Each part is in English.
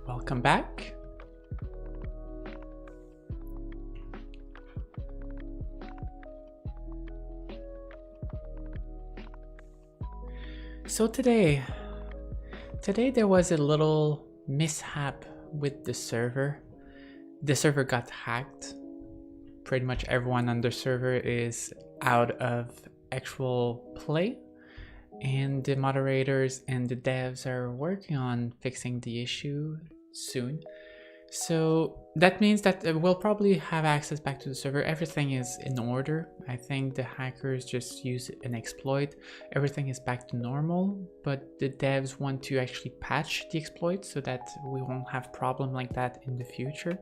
Welcome back. So today there was a little mishap with the server. The server got hacked. Pretty much everyone on the server is out of actual play, and the moderators and the devs are working on fixing the issue soon. So that means that we'll probably have access back to the server. Everything is in order. I think the hackers just use an exploit. Everything is back to normal, but the devs want to actually patch the exploit so that we won't have problem like that in the future.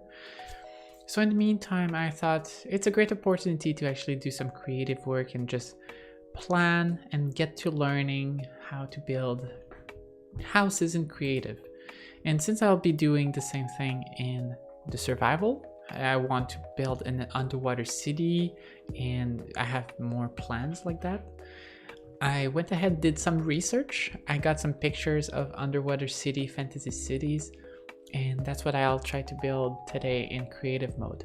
So in the meantime, I thought it's a great opportunity to actually do some creative work and just plan and get to learning how to build houses in creative. And since I'll be doing the same thing in the survival, I want to build an underwater city, and I have more plans like that. I went ahead, did some research. I got some pictures of underwater city, fantasy cities, and that's what I'll try to build today in creative mode.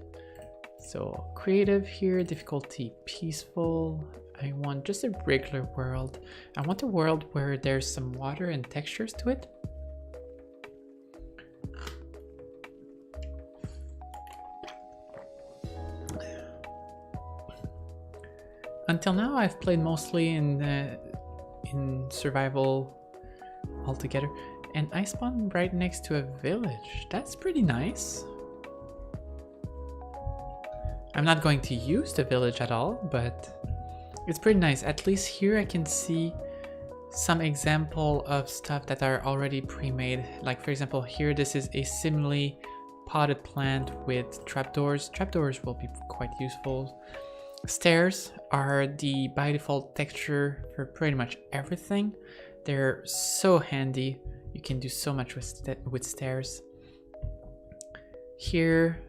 So creative here, difficulty peaceful. I want just a regular world. I want a world where there's some water and textures to it. Until now, I've played mostly in survival altogether, and I spawned right next to a village. That's pretty nice. I'm not going to use the village at all, but it's pretty nice. At least here I can see some example of stuff that are already pre-made. Like for example, here this is a similarly potted plant with trapdoors. Trapdoors will be quite useful. Stairs are the by default texture for pretty much everything. They're so handy. You can do so much with stairs. Here,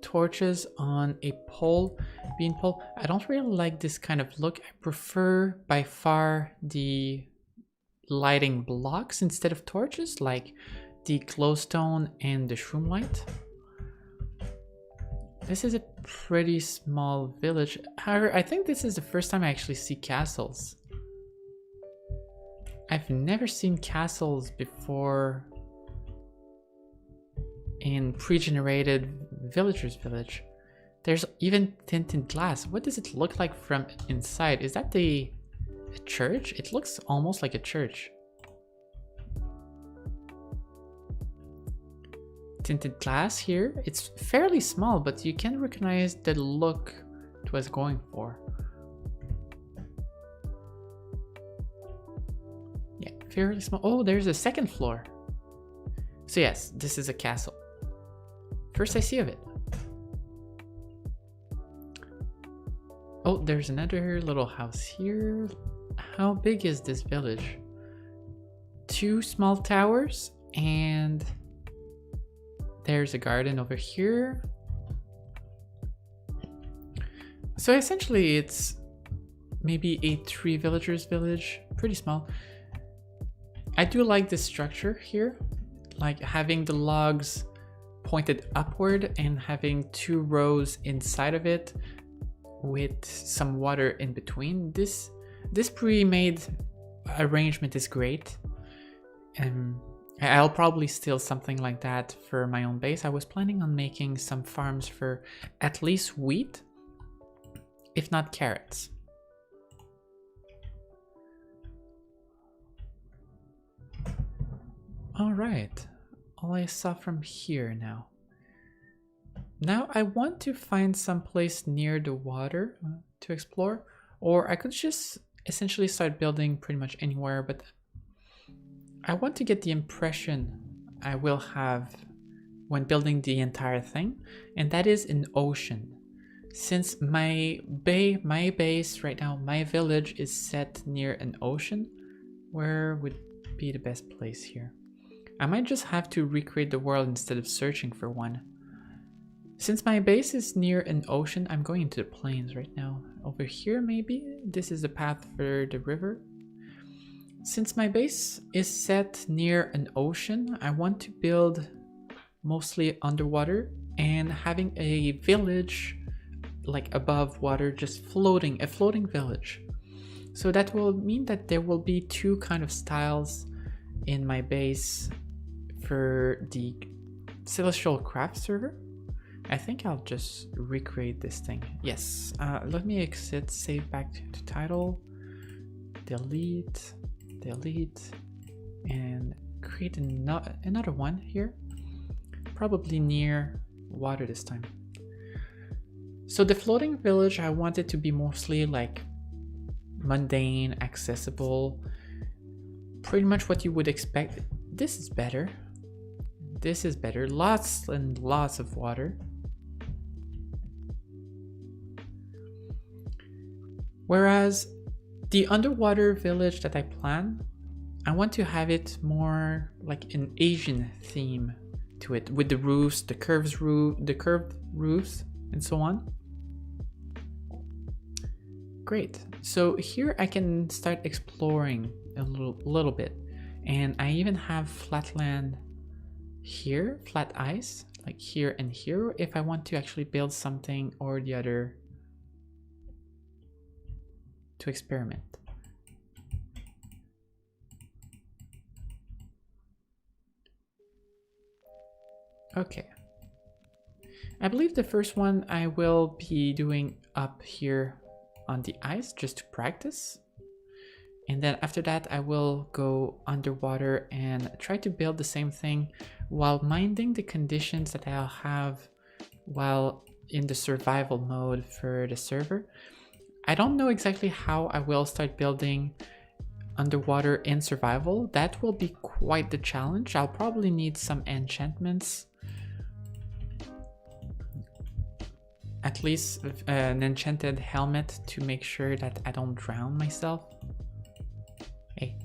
torches on a pole, bean pole. I don't really like this kind of look. I prefer by far the lighting blocks instead of torches, like the glowstone and the shroom light. This is a pretty small village. However, I think this is the first time I actually see castles. I've never seen castles before in pre-generated villagers village. There's even tinted glass. What does it look like from inside? Is that a church? It looks almost like a church. Tinted glass here. It's fairly small, but you can recognize the look it was going for. Yeah, fairly small. Oh, there's a second floor. So yes, this is a castle. First I see of it. Oh, there's another little house here. How big is this village? 2 small towers, and there's a garden over here. So essentially it's maybe a 3 villagers village, pretty small. I do like this structure here, like having the logs pointed upward and having 2 rows inside of it with some water in between. This pre-made arrangement is great. I'll probably steal something like that for my own base. I was planning on making some farms for at least wheat, if not carrots. All right, all I saw from here now. Now I want to find some place near the water to explore, or I could just essentially start building pretty much anywhere, but I want to get the impression I will have when building the entire thing, and that is an ocean. Since my base right now, my village is set near an ocean, where would be the best place here? I might just have to recreate the world instead of searching for one. Since my base is near an ocean, I'm going into the plains right now. Over here maybe? This is the path for the river. Since my base is set near an ocean, I want to build mostly underwater, and having a village like above water, just floating, a floating village. So that will mean that there will be two kind of styles in my base for the CelestialCraft server. I think I'll just recreate this thing. Yes, let me exit, save back to title, delete, and create another one here, probably near water this time. So the floating village, I want it to be mostly like mundane, accessible, pretty much what you would expect. This is better. This is better. Lots and lots of water. Whereas the underwater village that I plan, I want to have it more like an Asian theme to it, with the roofs, the curved roofs, and so on. Great. So here I can start exploring a little bit, and I even have flatland here, flat ice, like here and here, if I want to actually build something or the other to experiment. Okay. I believe the first one I will be doing up here on the ice just to practice. And then after that, I will go underwater and try to build the same thing while minding the conditions that I'll have while in the survival mode for the server. I don't know exactly how I will start building underwater in survival. That will be quite the challenge. I'll probably need some enchantments. At least an enchanted helmet to make sure that I don't drown myself. Hey.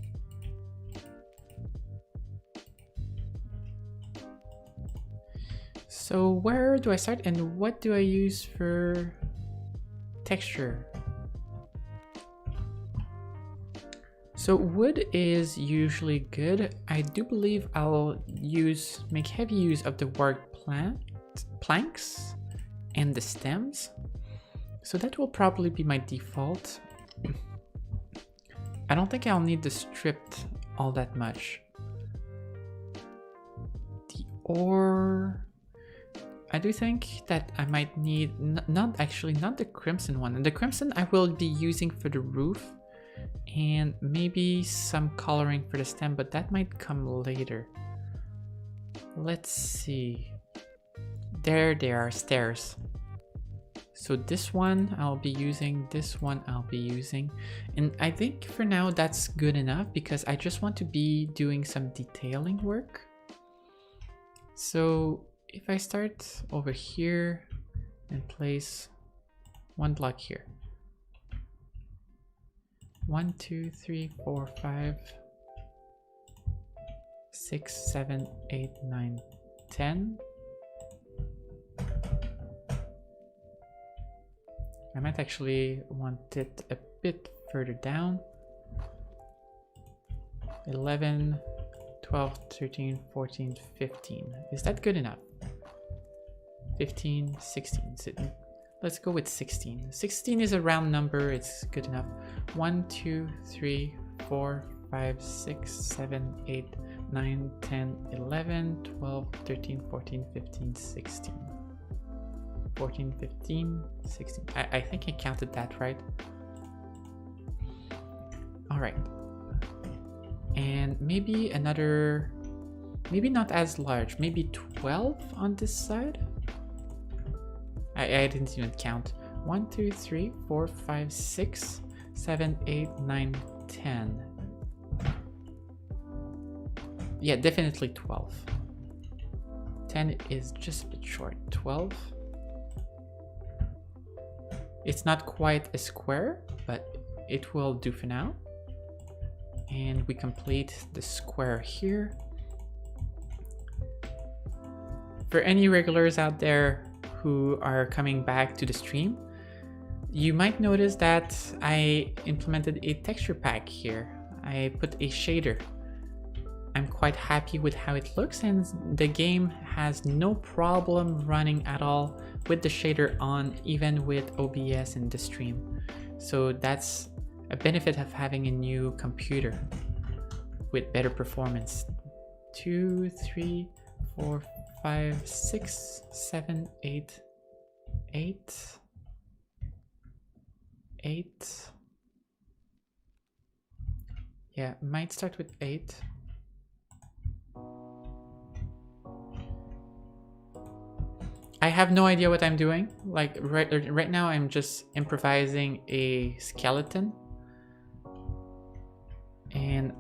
So where do I start and what do I use for texture? So wood is usually good. I do believe I'll make heavy use of the work planks and the stems. So that will probably be my default. I don't think I'll need the stripped all that much. The ore, I do think that I might need, not the crimson one. And the crimson I will be using for the roof and maybe some coloring for the stem, but that might come later. Let's see. There they are, stairs. So this one I'll be using, this one I'll be using. And I think for now that's good enough because I just want to be doing some detailing work. So if I start over here and place one block here. 1, 2, 3, 4, 5, 6, 7, 8, 9, 10. I might actually want it a bit further down. 11, 12, 13, 14, 15. Is that good enough? 15, 16. Let's go with 16. 16 is a round number, it's good enough. 1, 2, 3, 4, 5, 6, 7, 8, 9, 10, 11, 12, 13, 14, 15, 16. 14, 15, 16. I think I counted that right. All right. And maybe another, maybe not as large, maybe 12 on this side. I didn't even count. 1, 2, 3, 4, 5, 6, 7, 8, 9, 10. Yeah, definitely 12. 10 is just a bit short. 12. It's not quite a square, but it will do for now. And we complete the square here. For any regulars out there who are coming back to the stream, you might notice that I implemented a texture pack here. I put a shader. I'm quite happy with how it looks, and the game has no problem running at all with the shader on, even with OBS in the stream. So that's a benefit of having a new computer with better performance. 2, 3, 4, 5, 6, 7, 8, 8, 8. Yeah, might start with 8. I have no idea what I'm doing. Like right now I'm just improvising a skeleton. And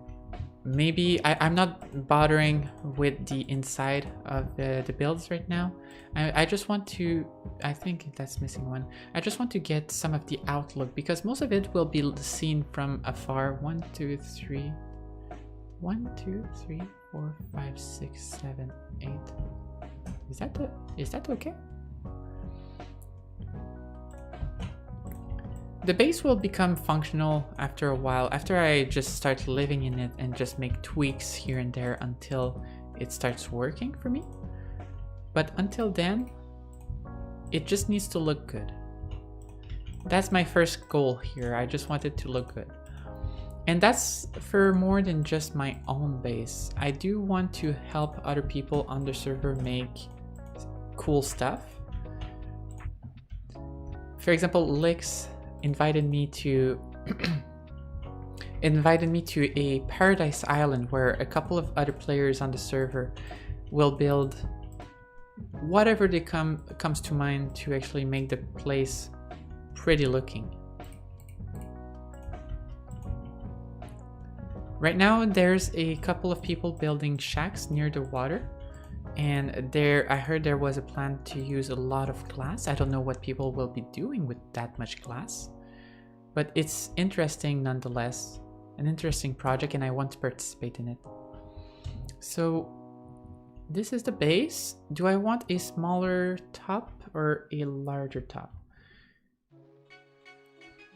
maybe I'm not bothering with the inside of the builds right now. I just want to, I think that's missing one. I just want to get some of the outlook, because most of it will be seen from afar. 1, 2, 3. 1, 2, 3, 4, 5, 6, 7, 8. Is that okay? The base will become functional after a while, after I just start living in it and just make tweaks here and there until it starts working for me. But until then, it just needs to look good. That's my first goal here. I just want it to look good. And that's for more than just my own base. I do want to help other people on the server make cool stuff. For example, Lix invited me to a paradise island where a couple of other players on the server will build whatever they comes to mind to actually make the place pretty looking. Right now there's a couple of people building shacks near the water, and I heard there was a plan to use a lot of glass. I don't know what people will be doing with that much glass, but it's interesting nonetheless, an interesting project, and I want to participate in it. So this is the base. Do I want a smaller top or a larger top?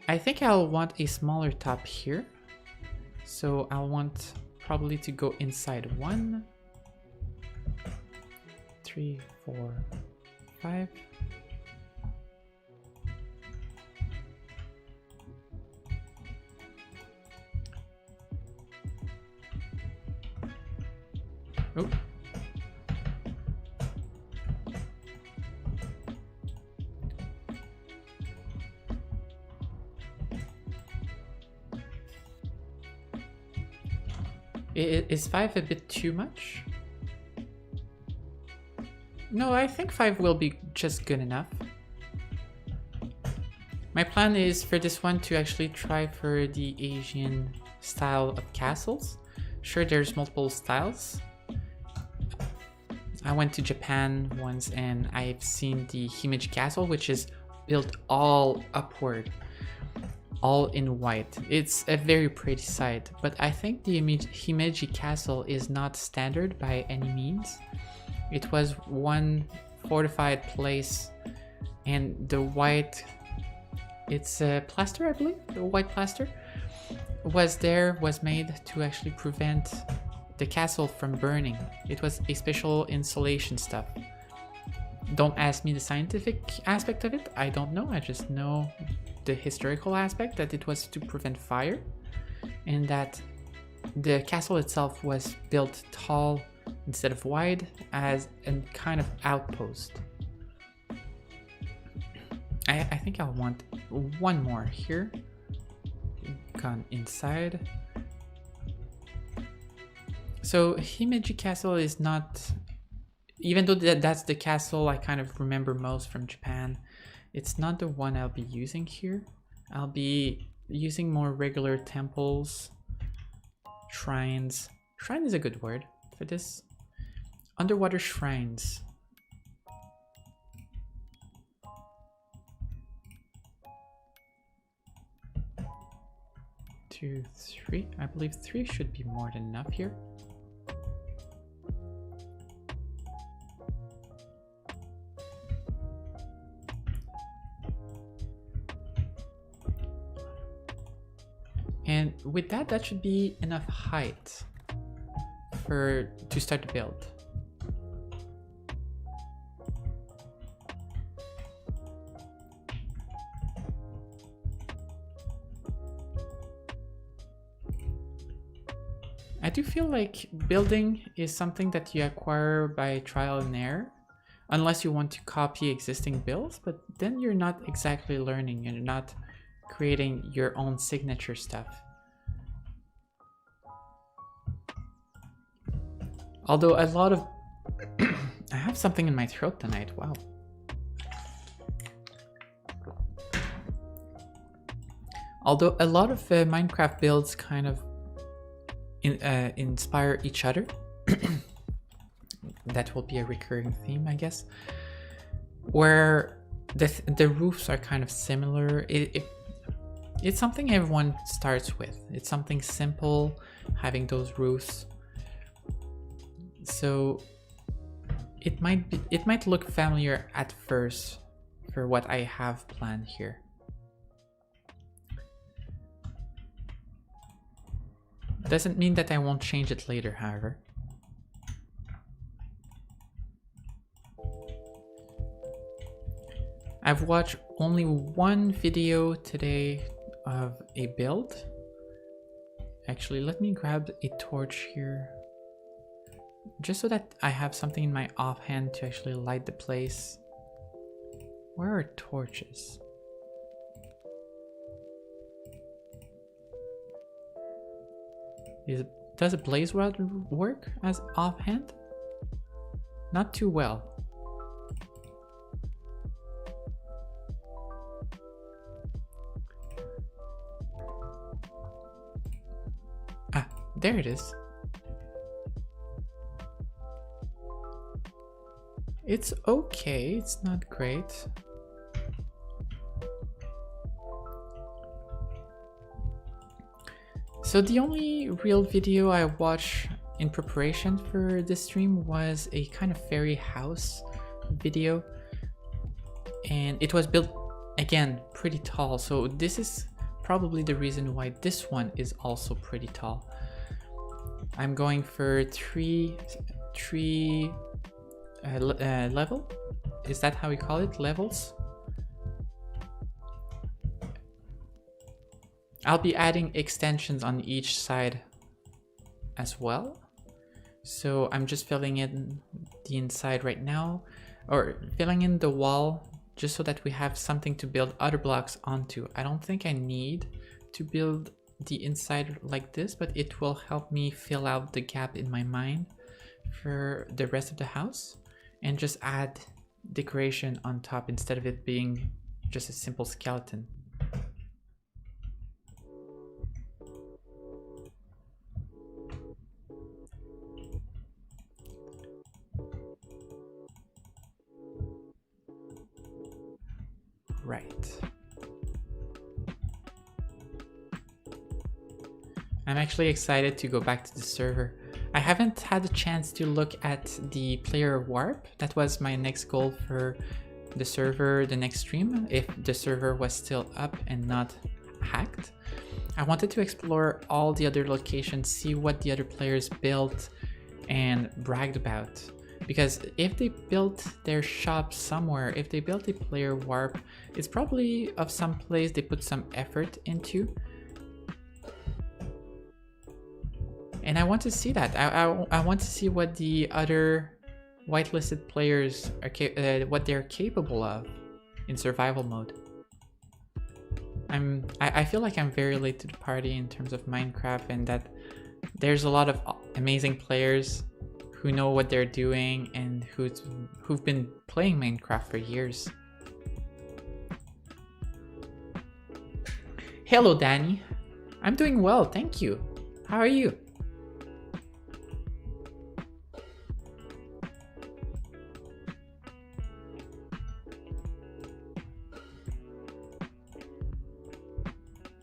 I think I'll want a smaller top here. So I'll want probably to go inside 1, 3, 4, 5. Oh. Is 5 a bit too much? No, I think 5 will be just good enough. My plan is for this one to actually try for the Asian style of castles. Sure, there's multiple styles. I went to Japan once and I've seen the Himeji castle, which is built all upward, all in white. It's a very pretty sight, but I think the Himeji castle is not standard by any means. It was one fortified place, and the white, it's a plaster, I believe, the white plaster was made to actually prevent the castle from burning. It was a special insulation stuff. Don't ask me the scientific aspect of it. I don't know. I just know the historical aspect, that it was to prevent fire, and that the castle itself was built tall instead of wide as a kind of outpost. I think I'll want one more here. Gone inside. So Himeji Castle is not, even though that's the castle I kind of remember most from Japan, it's not the one I'll be using here. I'll be using more regular temples, shrines. Shrine is a good word for this. Underwater shrines. Two, 3. I believe 3 should be more than enough here. And with that, that should be enough height to start the build. I do feel like building is something that you acquire by trial and error, unless you want to copy existing builds, but then you're not exactly learning and you're not creating your own signature stuff. Although a lot of... I have something in my throat tonight, wow. Although a lot of Minecraft builds kind of inspire each other. That will be a recurring theme, I guess. Where the roofs are kind of similar. It's something everyone starts with. It's something simple, having those roofs. So it might look familiar at first for what I have planned here. Doesn't mean that I won't change it later, however. I've watched only one video today of a build. Actually, let me grab a torch here, just so that I have something in my offhand to actually light the place. Where are torches? Does a blaze rod work as offhand? Not too well. Ah, there it is. It's okay, it's not great. So the only real video I watched in preparation for this stream was a kind of fairy house video. And it was built, again, pretty tall. So this is probably the reason why this one is also pretty tall. I'm going for three level? Is that how we call it? Levels? I'll be adding extensions on each side as well. So I'm just filling in the inside right now, or filling in the wall just so that we have something to build other blocks onto. I don't think I need to build the inside like this, but it will help me fill out the gap in my mind for the rest of the house and just add decoration on top instead of it being just a simple skeleton. Right. I'm actually excited to go back to the server. I haven't had a chance to look at the player warp. That was my next goal for the server, the next stream, if the server was still up and not hacked. I wanted to explore all the other locations, see what the other players built and bragged about. Because if they built their shop somewhere, if they built a player warp, it's probably of some place they put some effort into. And I want to see that. I want to see what the other whitelisted players are what they're capable of in survival mode. I feel like I'm very late to the party in terms of Minecraft, and that there's a lot of amazing players who know what they're doing and who've been playing Minecraft for years. Hello, Danny. I'm doing well, thank you. How are you?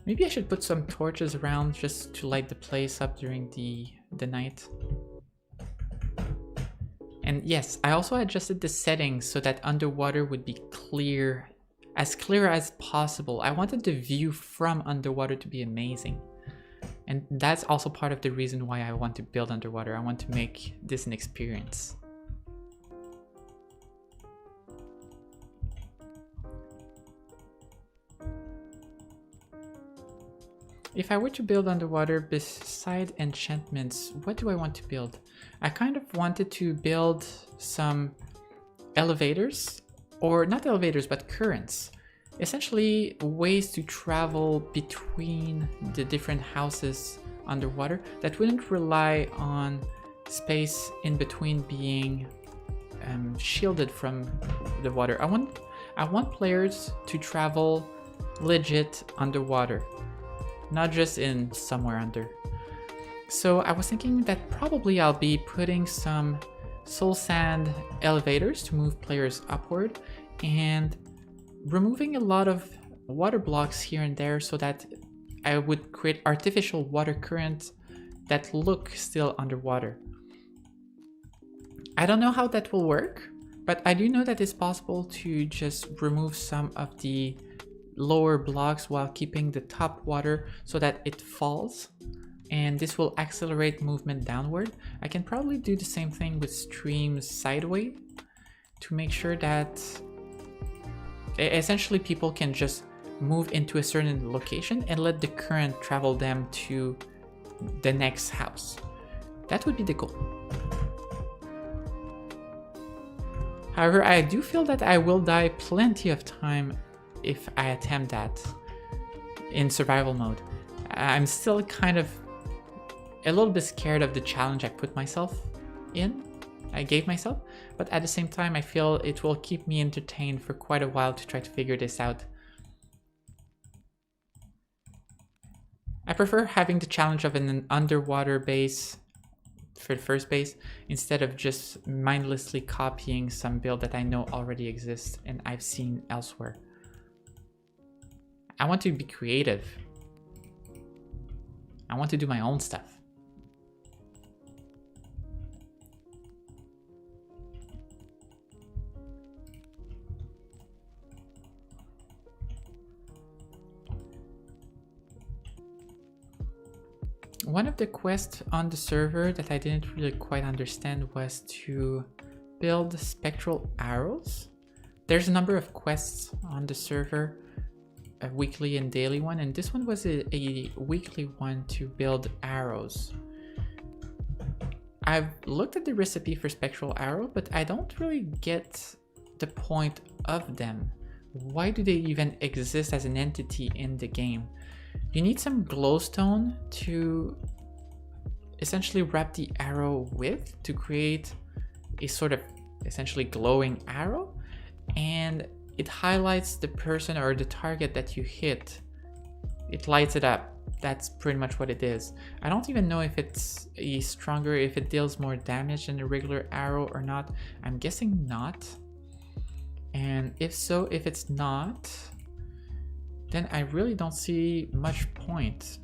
Maybe I should put some torches around just to light the place up during the night. And yes, I also adjusted the settings so that underwater would be clear as possible. I wanted the view from underwater to be amazing. And that's also part of the reason why I want to build underwater. I want to make this an experience. If I were to build underwater beside enchantments, what do I want to build? I kind of wanted to build some elevators, or not elevators, but currents. Essentially ways to travel between the different houses underwater that wouldn't rely on space in between being shielded from the water. I want players to travel legit underwater, not just in somewhere under. So I was thinking that probably I'll be putting some soul sand elevators to move players upward and removing a lot of water blocks here and there so that I would create artificial water currents that look still underwater. I don't know how that will work, but I do know that it's possible to just remove some of the lower blocks while keeping the top water so that it falls, and this will accelerate movement downward. I can probably do the same thing with streams sideways to make sure that essentially people can just move into a certain location and let the current travel them to the next house. That would be the goal. However, I do feel that I will die plenty of time if I attempt that in survival mode. I'm still kind of a little bit scared of the challenge I gave myself, but at the same time I feel it will keep me entertained for quite a while to try to figure this out. I prefer having the challenge of an underwater base for the first base instead of just mindlessly copying some build that I know already exists and I've seen elsewhere. I want to be creative. I want to do my own stuff. One of the quests on the server that I didn't really quite understand was to build Spectral Arrows. There's a number of quests on the server, a weekly and daily one, and this one was a weekly one to build arrows. I've looked at the recipe for Spectral Arrow, but I don't really get the point of them. Why do they even exist as an entity in the game? You need some glowstone to essentially wrap the arrow with to create a sort of essentially glowing arrow, and it highlights the person or the target that you hit. It lights it up. That's pretty much what it is. I don't even know if it's stronger, if it deals more damage than a regular arrow or not. I'm guessing not. And if so, if it's not, then I really don't see much point.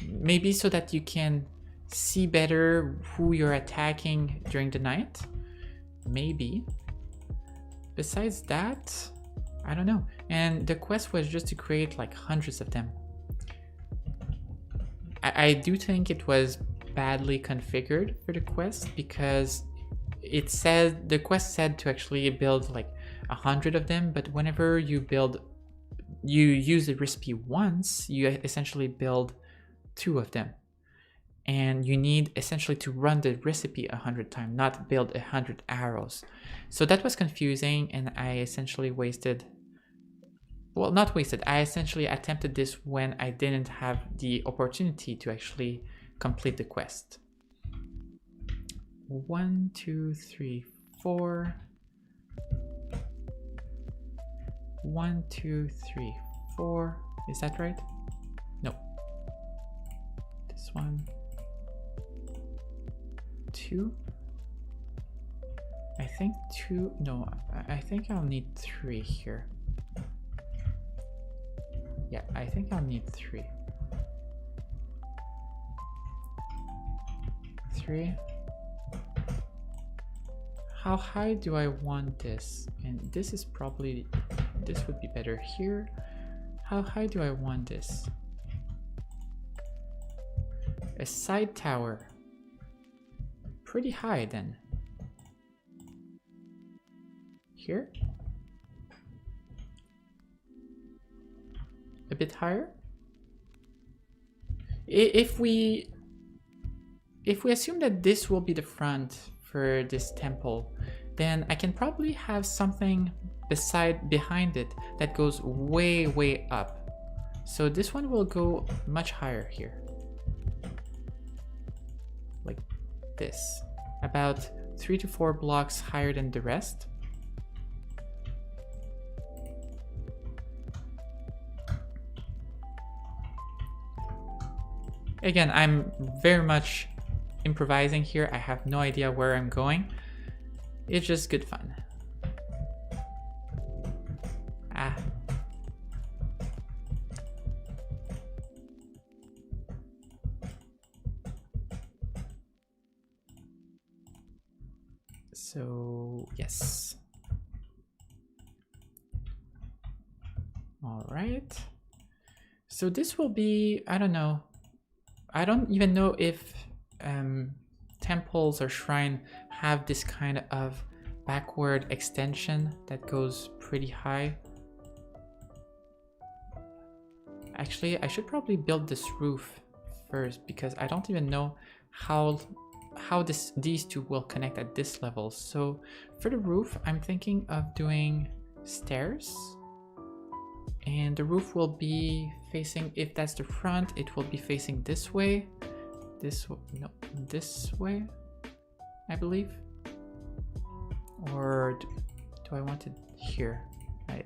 Maybe so that you can see better who you're attacking during the night. Maybe. Besides that, I don't know. And the quest was just to create like hundreds of them. I do think it was badly configured for the quest because it said, the quest said to actually build like 100 of them, but whenever you use the recipe once, you essentially build 2 of them. And you need essentially to run the recipe 100 times, not build 100 arrows. So that was confusing, and I essentially wasted, well, not wasted, I essentially attempted this when I didn't have the opportunity to actually complete the quest. 1, 2, 3, 4. 1, 2, 3, 4. Is that right? No. This one. 2. I think 2. No, I think I'll need 3 here. Yeah, I think I'll need 3. 3. How high do I want this? And this is probably, this would be better here. How high do I want this? A side tower. Pretty high then. Here? A bit higher? If we assume that this will be the front for this temple, then I can probably have something behind it that goes way up. So this one will go much higher here. Like this. About 3 to 4 blocks higher than the rest. Again, I'm very much improvising here. I have no idea where I'm going. It's just good fun. Ah. So, yes. All right. So this will be, I don't know. I don't even know if temples or shrine have this kind of backward extension that goes pretty high. Actually, I should probably build this roof first because I don't even know how these two will connect at this level. So for the roof, I'm thinking of doing stairs. And the roof will be facing, if that's the front, it will be facing this way. This way, I believe. Or do I want it here?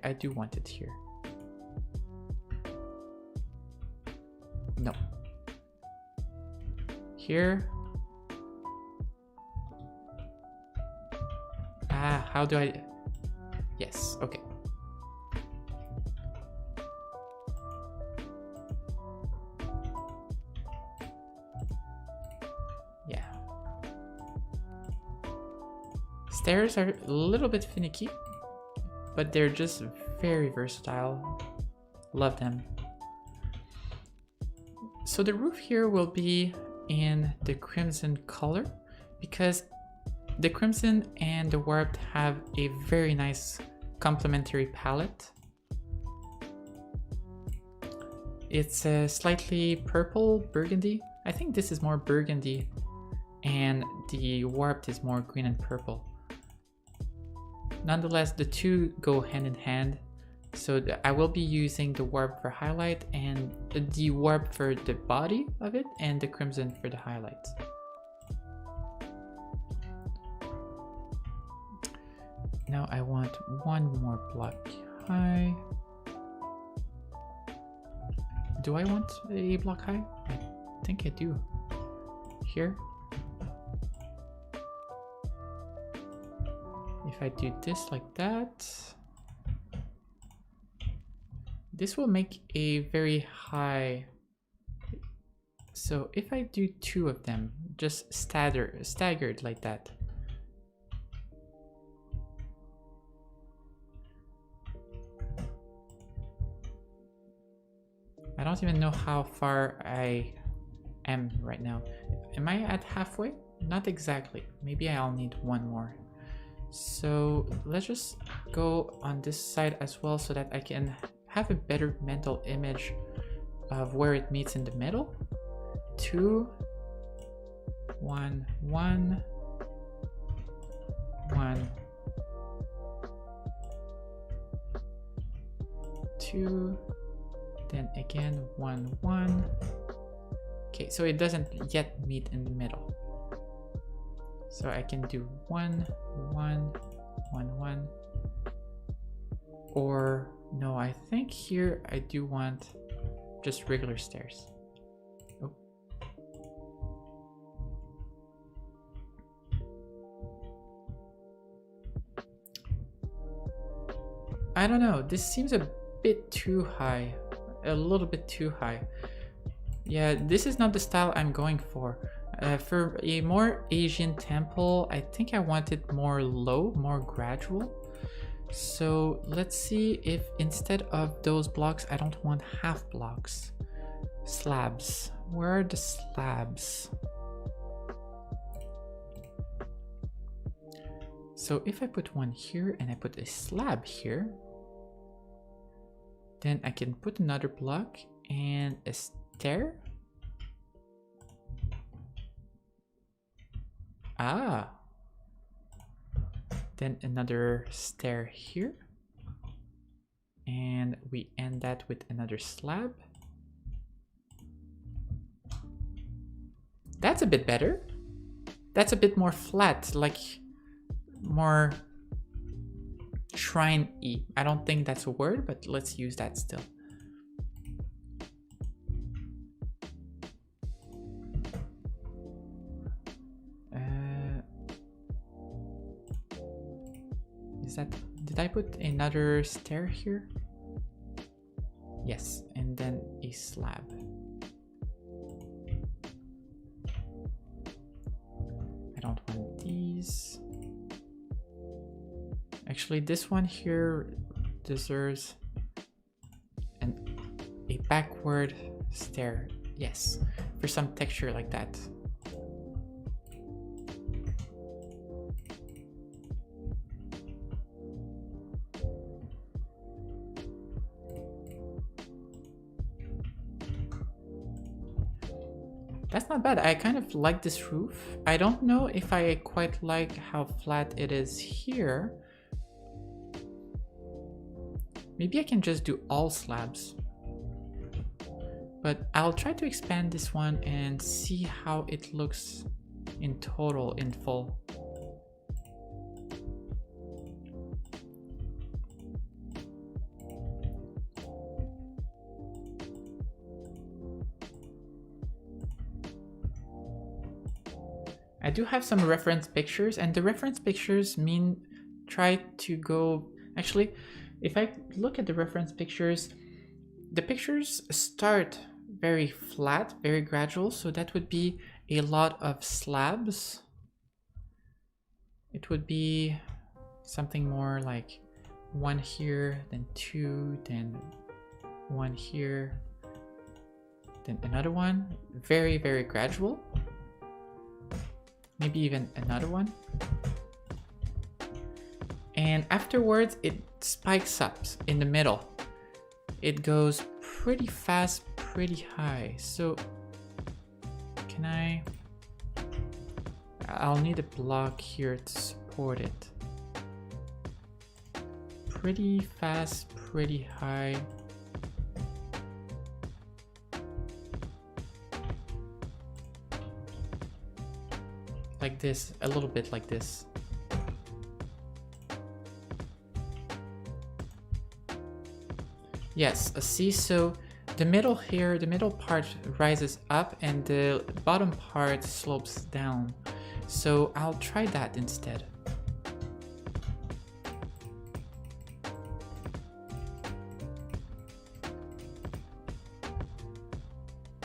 I do want it here. No. Here. Ah, how do I? Yes, okay. Stairs are a little bit finicky, but they're just very versatile. Love them. So the roof here will be in the crimson color because the crimson and the warped have a very nice complementary palette. It's a slightly purple burgundy. I think this is more burgundy and the warped is more green and purple. Nonetheless, the two go hand in hand. So I will be using the warp for highlight and the warp for the body of it and the crimson for the highlights. Now I want one more block high. Do I want a block high? I think I do. Here. If I do this like that, this will make a very high. So if I do two of them, just staggered like that. I don't even know how far I am right now. Am I at halfway? Not exactly. Maybe I'll need one more. So let's just go on this side as well so that I can have a better mental image of where it meets in the middle. 2, 1, 1, 1, 2, then again 1, 1. Okay, so it doesn't yet meet in the middle. So I can do 1, 1, 1, 1. Or no, I think here I do want just regular stairs. Oh. I don't know, this seems a bit too high. A little bit too high. Yeah, this is not the style I'm going for. For a more Asian temple, I think I want it more low, more gradual. So let's see if instead of those blocks, I don't want half blocks. Slabs. Where are the slabs? So if I put one here and I put a slab here, then I can put another block and a stair. Ah. Then another stair here. And we end that with another slab. That's a bit better. That's a bit more flat, like more shrine-y. I don't think that's a word, but let's use that still. Did I put another stair here? Yes, and then a slab. I don't want these. Actually, this one here deserves a backward stair. Yes, for some texture like that. That's not bad. I kind of like this roof. I don't know if I quite like how flat it is here. Maybe I can just do all slabs. But I'll try to expand this one and see how it looks in total, in full. I do have some reference pictures, and the reference pictures mean try to go... Actually, if I look at the reference pictures, the pictures start very flat, very gradual, so that would be a lot of slabs. It would be something more like one here, then two, then one here, then another one. Very, very gradual. Maybe even another one. And afterwards, it spikes up in the middle. It goes pretty fast, pretty high. So can I'll need a block here to support it. Pretty fast, pretty high. Like this, a little bit like this. Yes, see, so the middle here, the middle part rises up and the bottom part slopes down. So I'll try that instead.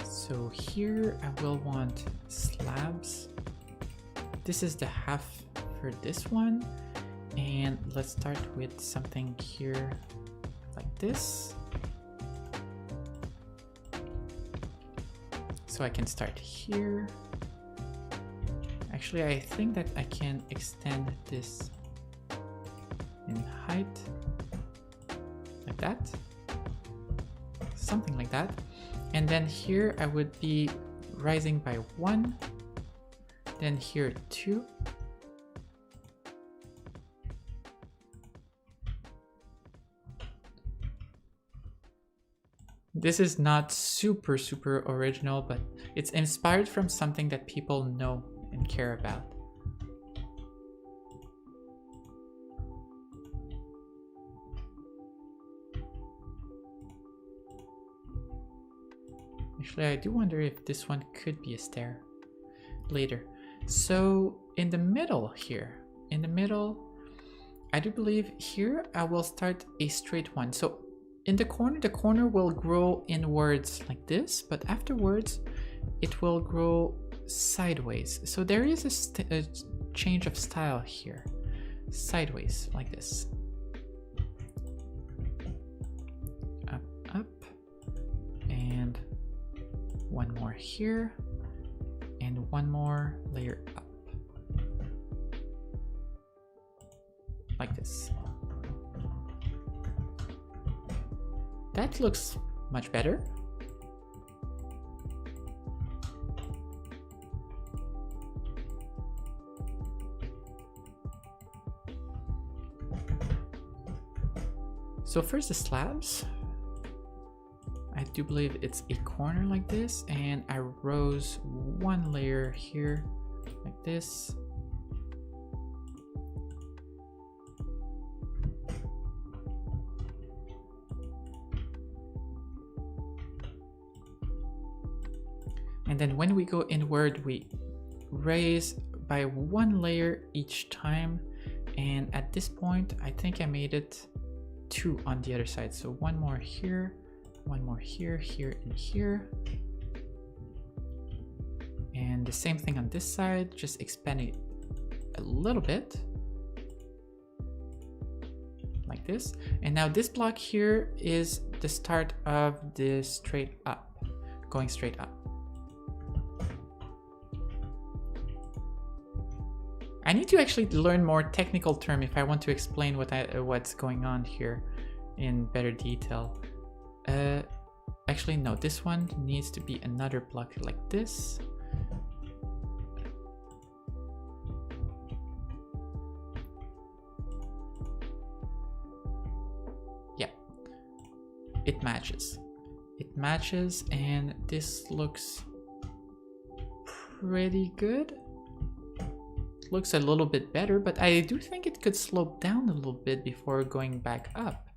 So here I will want slabs. This is the half for this one. And let's start with something here like this. So I can start here. Actually, I think that I can extend this in height like that. Something like that. And then here I would be rising by 1. Then here 2. This is not super original, but it's inspired from something that people know and care about. Actually, I do wonder if this one could be a stair later. So in the middle here, in the middle, I do believe here I will start a straight one. So in the corner will grow inwards like this, but afterwards it will grow sideways. So there is a change of style here, sideways like this. Up, and one more here, and one more layer up. Like this. That looks much better. So first the slabs. I do believe it's a corner like this, and I rose one layer here like this. And then when we go inward, we raise by one layer each time. And at this point, I think I made it 2 on the other side. So one more here, one more here, here, and here. And the same thing on this side, just expand it a little bit. Like this. And now this block here is the start of the straight up, going straight up. I need to actually learn more technical term if I want to explain what's going on here in better detail. Actually, no, this one needs to be another block like this. Yeah, it matches. It matches, and this looks pretty good. Looks a little bit better, but I do think it could slope down a little bit before going back up.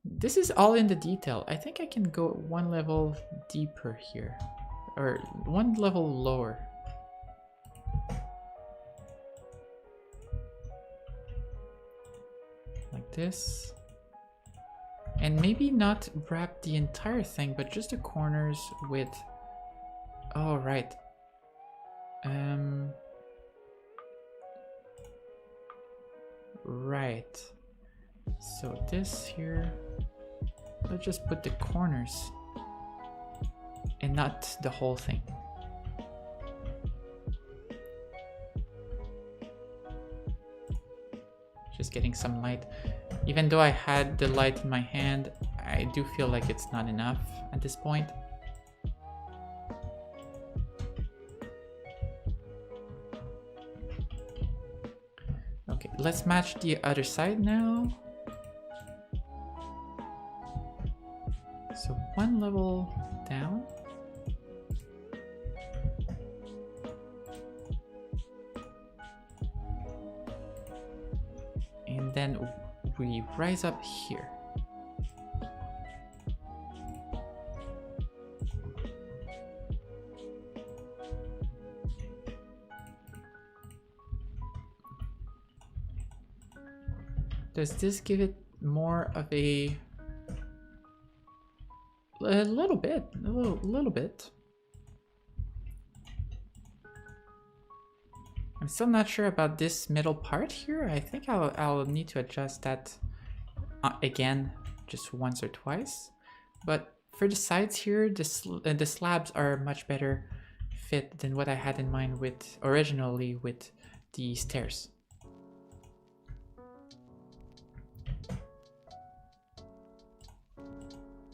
This is all in the detail. I think I can go one level deeper here, or one level lower. Like this. And maybe not wrap the entire thing, but just the corners with... Oh, right. Right. So this here, let's just put the corners and not the whole thing. Just getting some light. Even though I had the light in my hand, I do feel like it's not enough at this point. Okay, let's match the other side now. So one level down. And then we rise up here. Does this give it more of a little bit, a little bit. I'm still not sure about this middle part here. I think I'll need to adjust that again, just once or twice. But for the sides here, the slabs are much better fit than what I had in mind with originally with the stairs.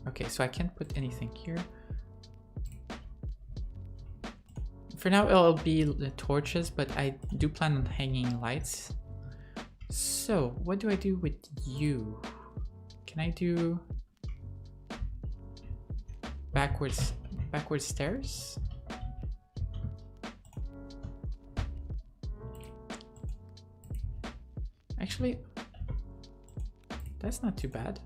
Okay, so I can't put anything here. For now, it'll be the torches, but I do plan on hanging lights. So, what do I do with you? Can I do backwards stairs? Actually, that's not too bad.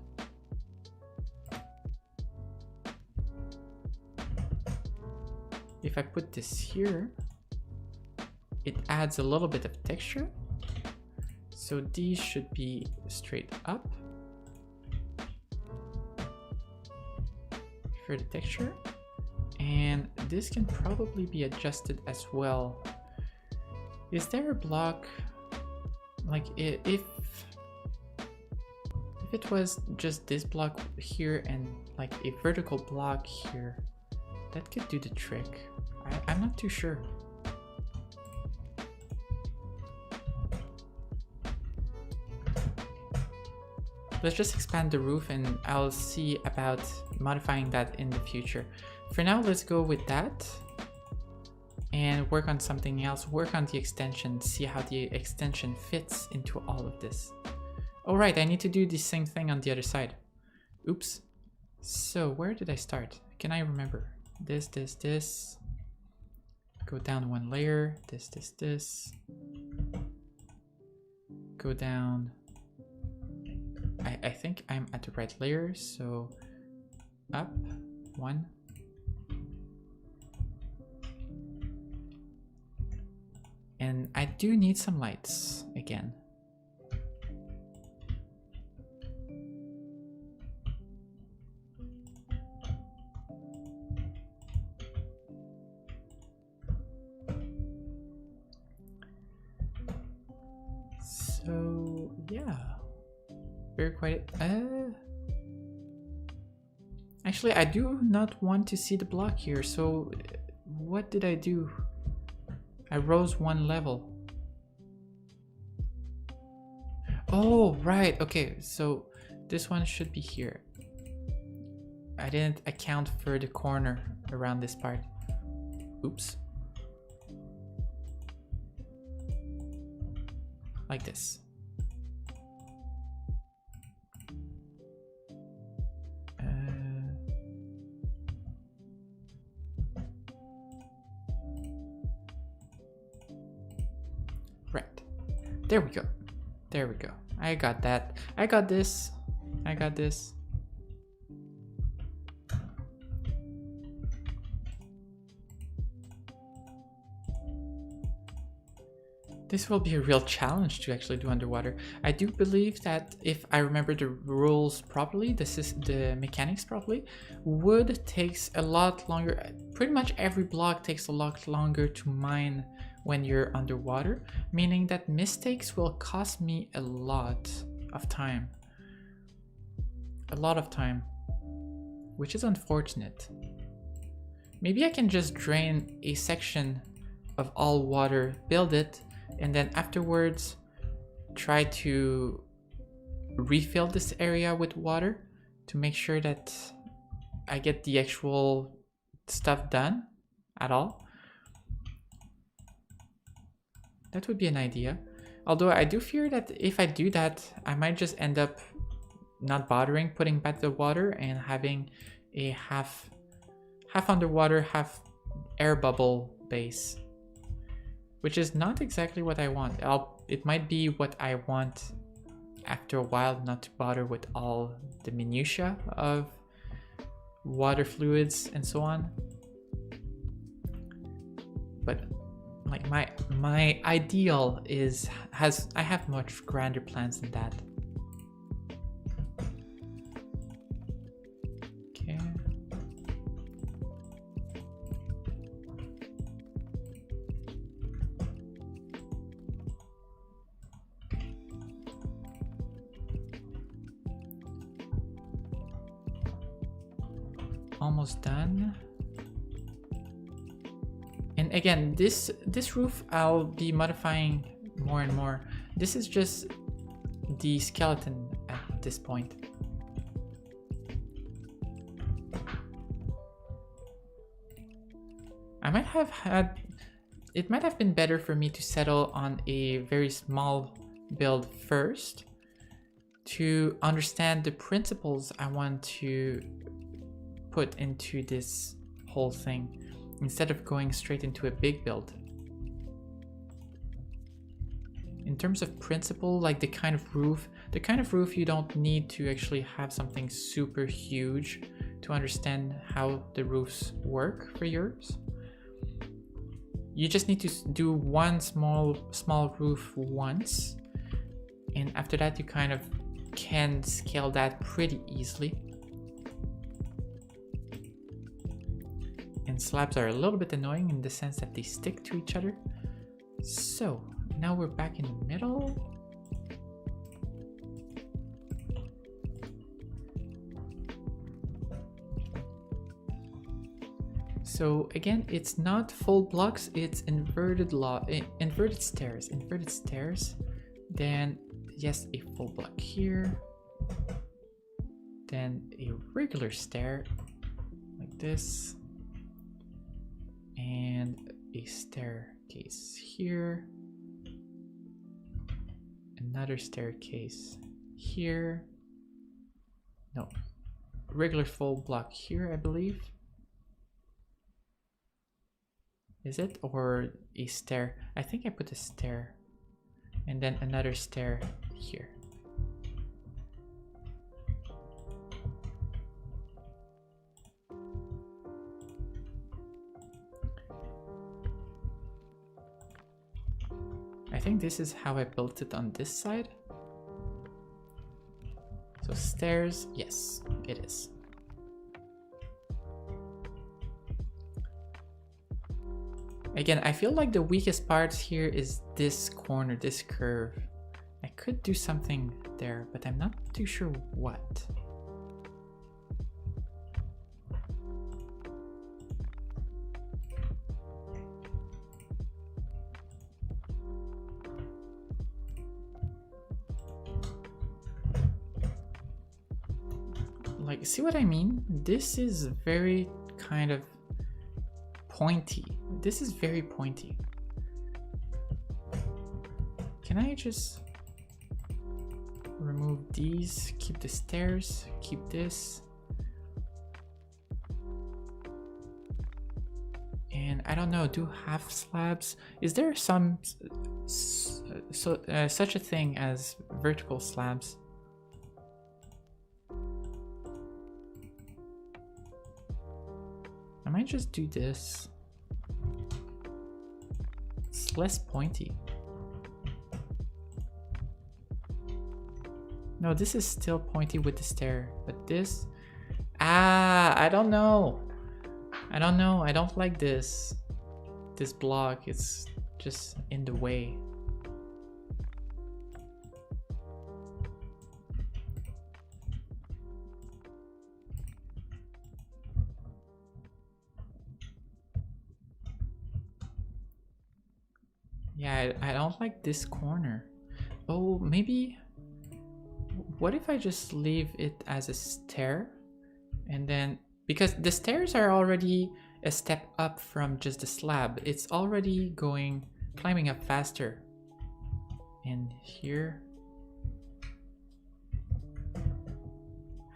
If I put this here, it adds a little bit of texture. So these should be straight up for the texture. And this can probably be adjusted as well. Is there a block, like if it was just this block here and like a vertical block here, That could do the trick. I'm not too sure. Let's just expand the roof and I'll see about modifying that in the future. For now, let's go with that and work on something else. Work on the extension, see how the extension fits into all of this. All right, I need to do the same thing on the other side. Oops. So where did I start? Can I remember? This. Go down one layer, this. Go down. I think I'm at the right layer, so up, one. And I do need some lights again. So yeah, very quiet. Actually, I do not want to see the block here. So what did I do? I rose one level. Oh, right. Okay, so this one should be here. I didn't account for the corner around this part. Oops. Like this. Right. There we go. There we go. I got that. I got this. I got this. This will be a real challenge to actually do underwater. I do believe that if I remember the rules properly, the mechanics properly, wood takes a lot longer. Pretty much every block takes a lot longer to mine when you're underwater, meaning that mistakes will cost me a lot of time. A lot of time, which is unfortunate. Maybe I can just drain a section of all water, build it, and then afterwards try to refill this area with water to make sure that I get the actual stuff done at all. That would be an idea. Although I do fear that if I do that, I might just end up not bothering putting back the water and having a half underwater, half air bubble base. Which is not exactly what I want. It might be what I want after a while, not to bother with all the minutiae of water fluids and so on. But like my ideal is I have much grander plans than that. Okay. Almost done. And again, this roof I'll be modifying more and more. This is just the skeleton at this point. I might have had, it might have been better for me to settle on a very small build first to understand the principles I want to put into this whole thing instead of going straight into a big build. In terms of principle, like the kind of roof you don't need to actually have something super huge to understand how the roofs work for yours. You just need to do one small roof once, and after that you kind of can scale that pretty easily. And slabs are a little bit annoying in the sense that they stick to each other. So now we're back in the middle. So again, it's not full blocks, it's inverted stairs. Inverted stairs. Then yes, a full block here. Then a regular stair like this. And a staircase here. Another staircase here. No, regular full block here, I believe. Is it? Or a stair? I think I put a stair. And then another stair here. I think this is how I built it on this side. So stairs, yes, it is. Again, I feel like the weakest part here is this corner, this curve. I could do something there, but I'm not too sure what. Like, see what I mean? This is very kind of pointy. This is very pointy. Can I just remove these, keep the stairs, keep this? And I don't know, do half slabs? Is there some such a thing as vertical slabs? I might just do this. It's less pointy. No, this is still pointy with the stair, but this... I don't know. I don't know. I don't like this. This block, it's just in the way. Yeah, I don't like this corner. Oh, maybe... What if I just leave it as a stair? And then... Because the stairs are already a step up from just the slab. It's already climbing up faster. And here...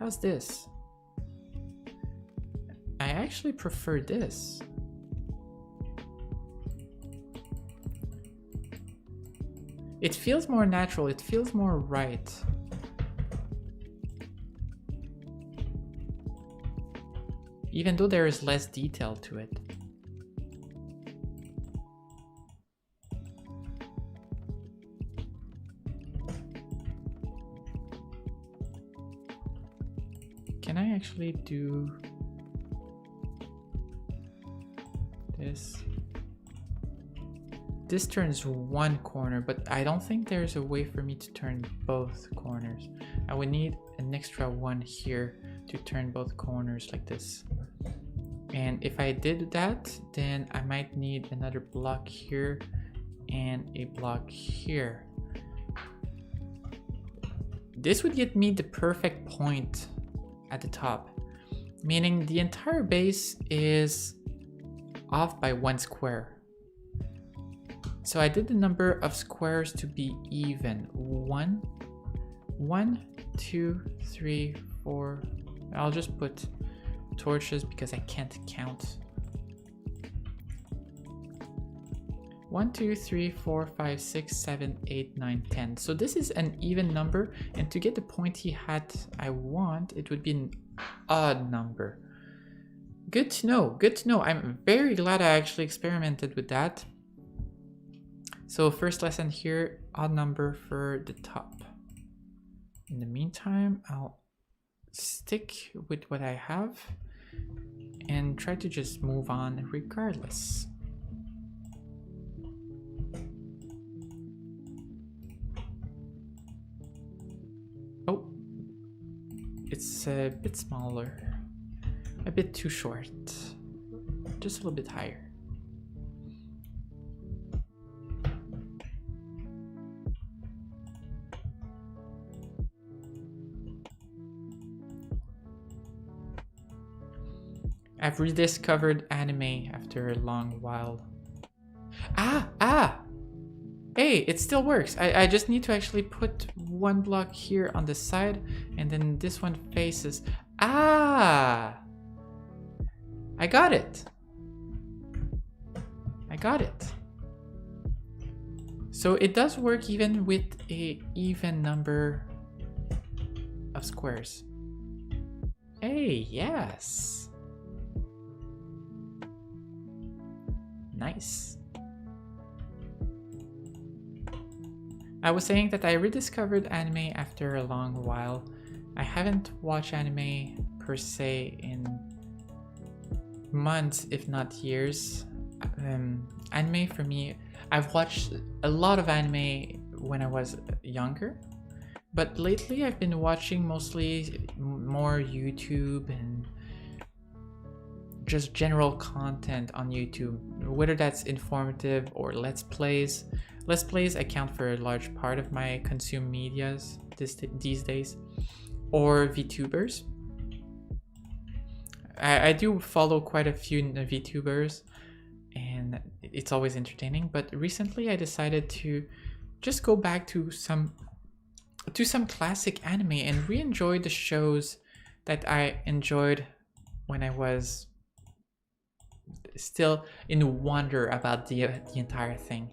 How's this? I actually prefer this. It feels more natural, it feels more right. Even though there is less detail to it. Can I actually do this? This turns one corner, but I don't think there's a way for me to turn both corners. I would need an extra one here to turn both corners like this. And if I did that, then I might need another block here and a block here. This would get me the perfect point at the top, meaning the entire base is off by 1 square. So I did the number of squares to be even. 1, 2, 3, 4. I'll just put torches because I can't count. 1, 2, 3, 4, 5, 6, 7, 8, 9, 10. So this is an even number, and to get the pointy hat I want, it would be an odd number. Good to know, good to know. I'm very glad I actually experimented with that. So first lesson here, odd number for the top. In the meantime, I'll stick with what I have and try to just move on regardless. Oh, it's a bit smaller, a bit too short. just a little bit higher. I've rediscovered anime after a long while. Hey, it still works. I just need to actually put one block here on the side, and then this one faces. I got it. I got it. So it does work even with a even number of squares. Hey, yes. Nice. I was saying that I rediscovered anime after a long while. I haven't watched anime per se in months, if not years. Anime for me, I've watched a lot of anime when I was younger, but lately I've been watching mostly more YouTube and just general content on YouTube, whether that's informative or Let's Plays. Let's Plays account for a large part of my consumed medias these days, or VTubers. I do follow quite a few VTubers, and it's always entertaining, but recently I decided to just go back to some classic anime and re-enjoy the shows that I enjoyed when I was still in wonder about the entire thing.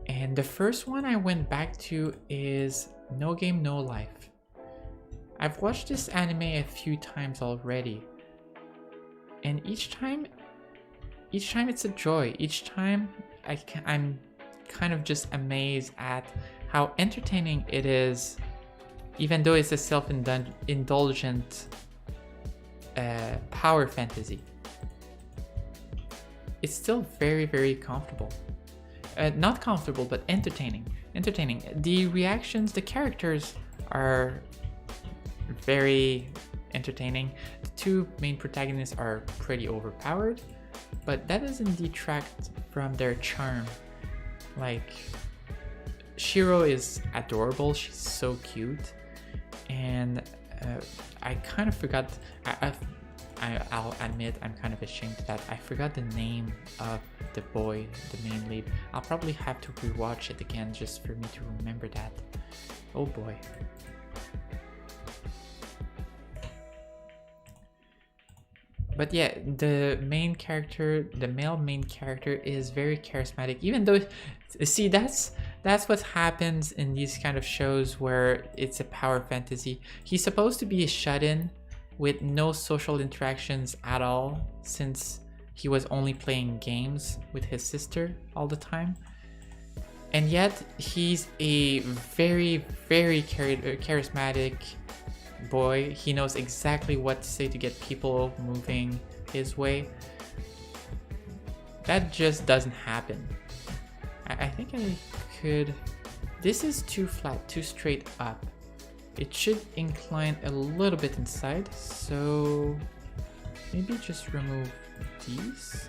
And the first one I went back to is No Game No Life. I've watched this anime a few times already, and each time it's a joy. Each time I'm kind of just amazed at how entertaining it is, even though it's a self-indulgent power fantasy. It's still very, very comfortable. Not comfortable, but entertaining. The reactions, the characters are very entertaining. The two main protagonists are pretty overpowered, but that doesn't detract from their charm. Like, Shiro is adorable, she's so cute, and I kind of forgot, I'll admit I'm kind of ashamed that I forgot the name of the boy, the main lead. I'll probably have to rewatch it again just for me to remember that. Oh boy. But yeah, the main character, the male main character, is very charismatic, even though, see, that's what happens in these kind of shows where it's a power fantasy. He's supposed to be a shut-in with no social interactions at all, since he was only playing games with his sister all the time. And yet he's a very, very charismatic boy. He knows exactly what to say to get people moving his way. That just doesn't happen. I think I could... This is too flat, too straight up. It should incline a little bit inside, so maybe just remove these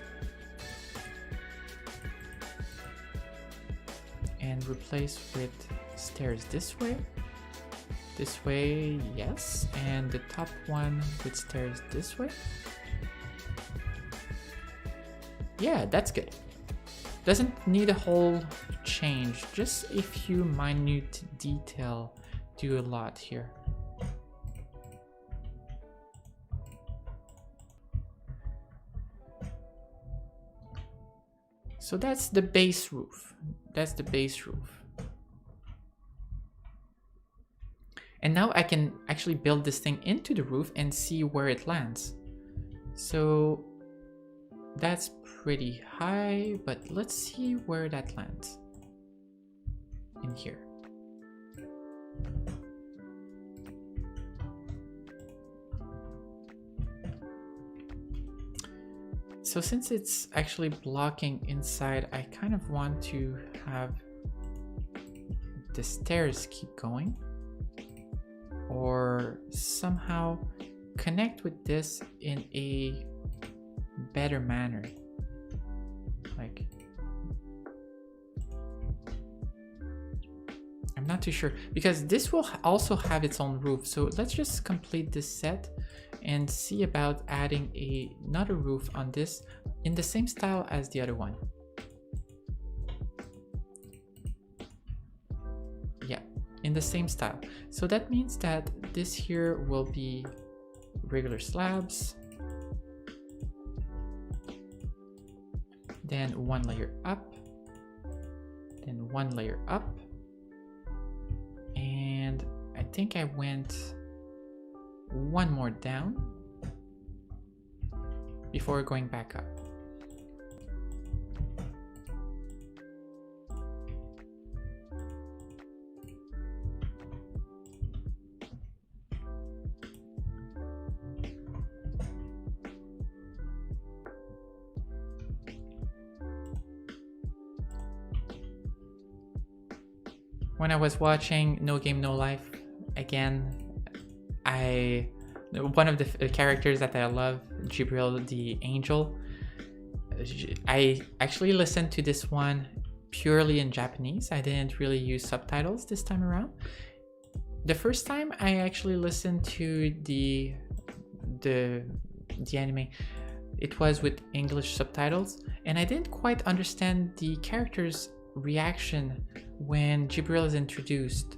and replace with stairs this way. This way, yes, and the top one with stairs this way. Yeah, that's good. Doesn't need a whole change, just a few minute detail do a lot here. So that's the base roof. That's the base roof. And now I can actually build this thing into the roof and see where it lands. So that's pretty high, but let's see where that lands. In here. So since it's actually blocking inside, I kind of want to have the stairs keep going, or somehow connect with this in a better manner. Like, I'm not too sure, because this will also have its own roof. So let's just complete this set and see about adding another roof on this in the same style as the other one. Yeah, in the same style. So that means that this here will be regular slabs, then one layer up, then one layer up, and I think I went one more down before going back up. When I was watching No Game No Life again, one of the characters that I love, Jibril the Angel, I actually listened to this one purely in Japanese. I didn't really use subtitles this time around. The first time I actually listened to the anime, it was with English subtitles, and I didn't quite understand the character's reaction when Jibril is introduced.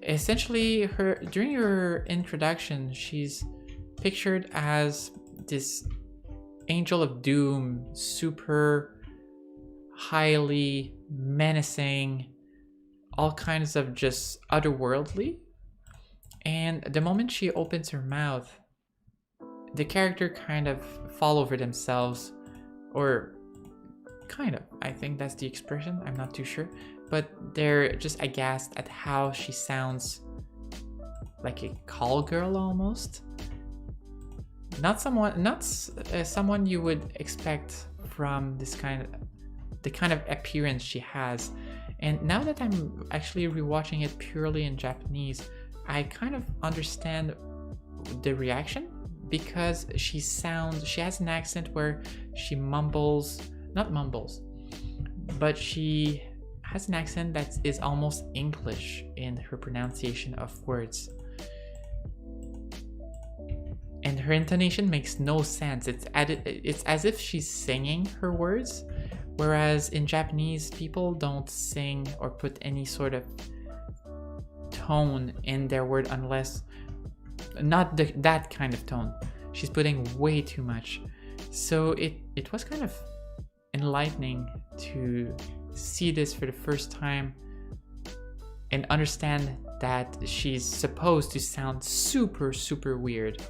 Essentially, during her introduction, she's pictured as this angel of doom, super highly menacing, all kinds of just otherworldly. And the moment she opens her mouth, the character kind of fall over themselves, or kind of, I think that's the expression, I'm not too sure, but they're just aghast at how she sounds like a call girl almost. Not someone you would expect from the kind of appearance she has. And now that I'm actually rewatching it purely in Japanese, I kind of understand the reaction, because she has an accent where she not mumbles, but she has an accent that is almost English in her pronunciation of words. And her intonation makes no sense. It's as if she's singing her words, whereas in Japanese, people don't sing or put any sort of tone in their word unless, not that kind of tone. She's putting way too much. So it was kind of enlightening to see this for the first time and understand that she's supposed to sound super, super weird.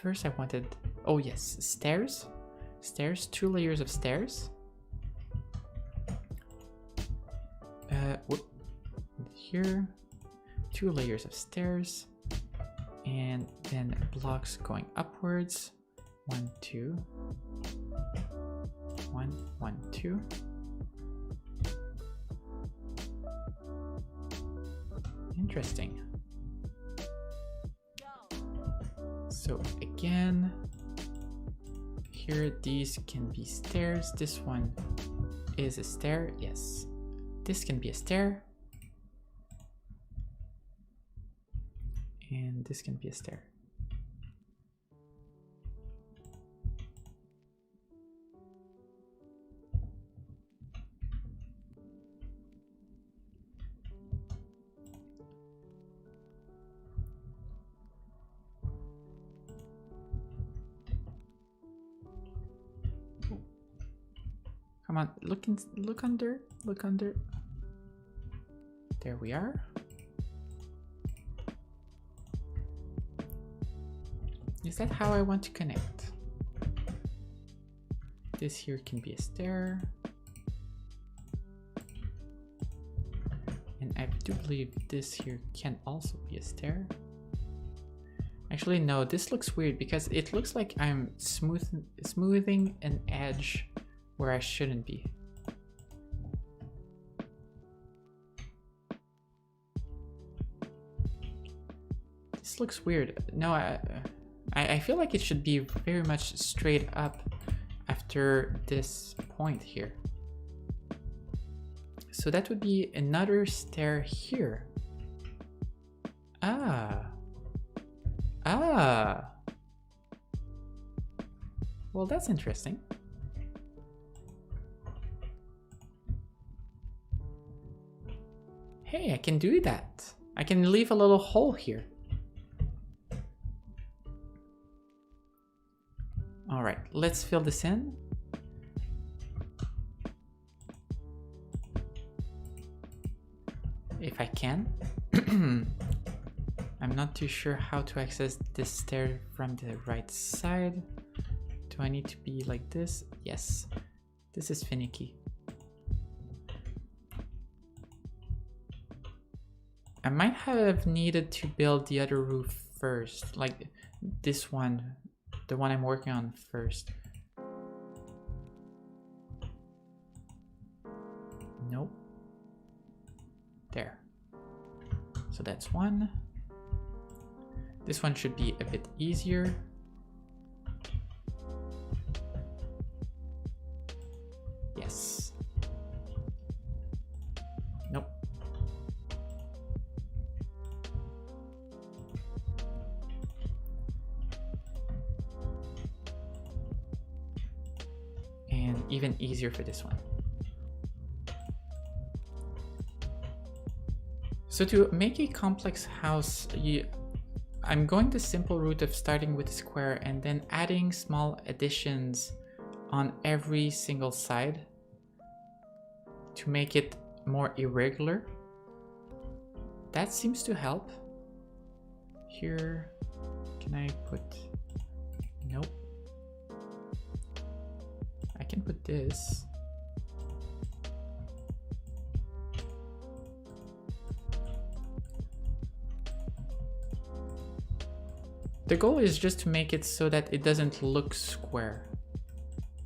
First I wanted, oh yes, stairs, 2 layers of stairs. Here, 2 layers of stairs, and then blocks going upwards. 1, 2, 1, 1, 2. Interesting. So again, here these can be stairs. This one is a stair, yes. This can be a stair. And this can be a stair. Come on, look under. There we are. Is that how I want to connect? This here can be a stair. And I do believe this here can also be a stair. Actually, no, this looks weird because it looks like I'm smoothing an edge where I shouldn't be. This this looks weird. No, I feel like it should be very much straight up after this point here. So that would be another stair here. Ah. Well, that's interesting. Hey, I can do that. I can leave a little hole here. All right, let's fill this in. If I can. I'm not too sure how to access this stair from the right side. Do I need to be like this? Yes. This is finicky. I might have needed to build the other roof first, like this one, the one I'm working on first. Nope. There. So that's one. This one should be a bit easier. Yes. Nope. And even easier for this one. So to make a complex house, I'm going the simple route of starting with a square and then adding small additions on every single side to make it more irregular. That seems to help. Here, can I put, nope. I can put this. The goal is just to make it so that it doesn't look square.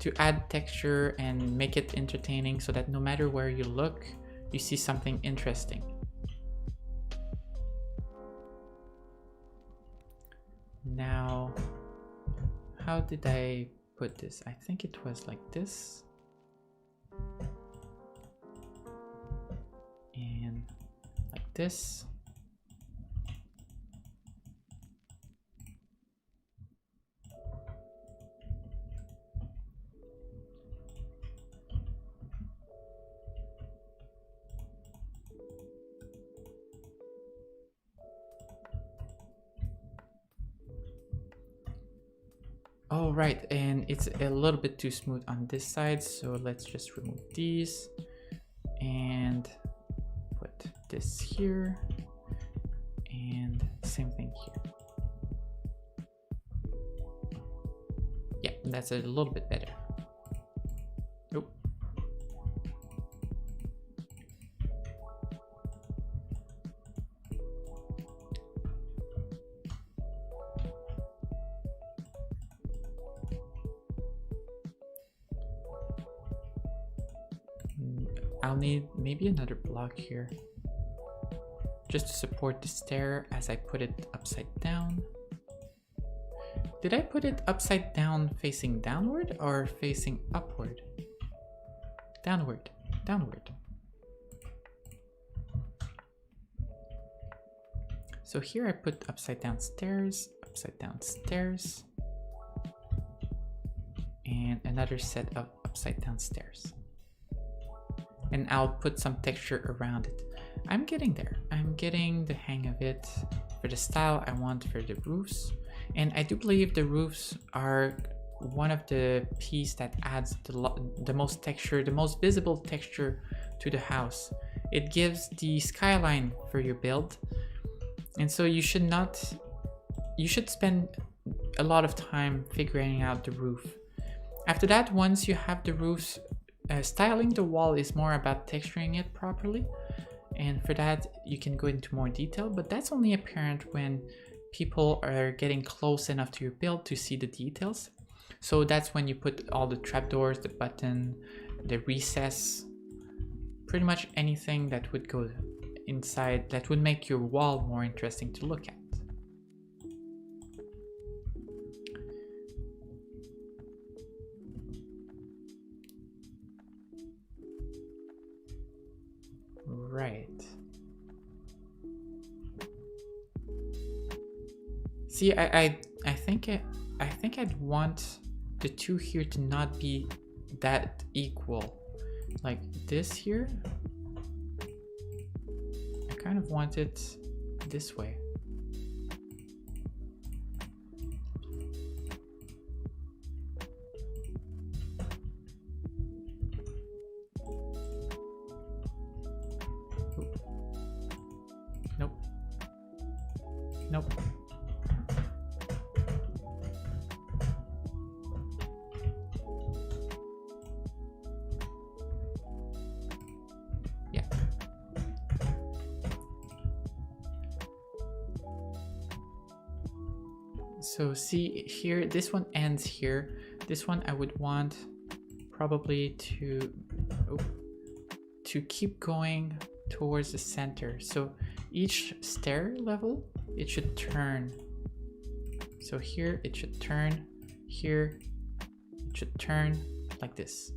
To add texture and make it entertaining so that no matter where you look, you see something interesting. Now, how did I put this? I think it was like this. And like this. Oh, right, and it's a little bit too smooth on this side, so let's just remove these and put this here and same thing here. Yeah, that's a little bit better. Nope. I'll need maybe another block here just to support the stair as I put it upside down. Did I put it upside down facing downward or facing upward? Downward, downward. So here I put upside down stairs, and another set of upside down stairs. And I'll put some texture around it. I'm getting there. I'm getting the hang of it for the style I want for the roofs. And I do believe the roofs are one of the pieces that adds the most texture, the most visible texture to the house. It gives the skyline for your build. And so you should spend a lot of time figuring out the roof. After that, once you have the roofs, styling the wall is more about texturing it properly, and for that you can go into more detail, but that's only apparent when people are getting close enough to your build to see the details. So that's when you put all the trapdoors, the button, the recess, pretty much anything that would go inside that would make your wall more interesting to look at. Right. See, I think I'd want the two here to not be that equal. Like this here, I kind of want it this way. Nope. Nope. Yeah. So see here, this one ends here. This one I would want probably to keep going towards the center. So each stair level, it should turn. So here it should turn, here it should turn like this.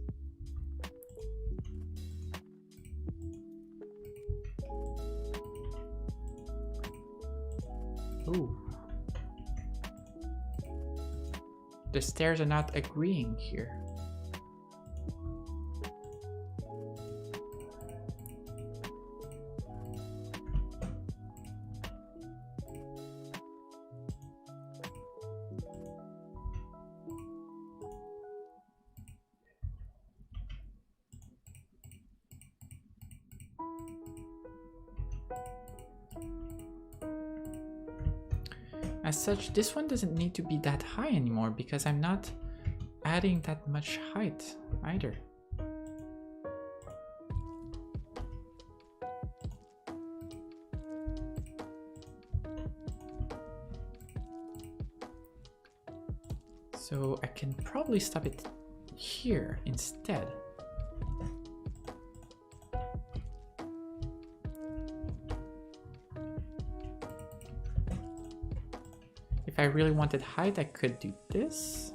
Ooh. The stairs are not agreeing here. As such, this one doesn't need to be that high anymore because I'm not adding that much height either. So I can probably stop it here instead. If I really wanted height, I could do this.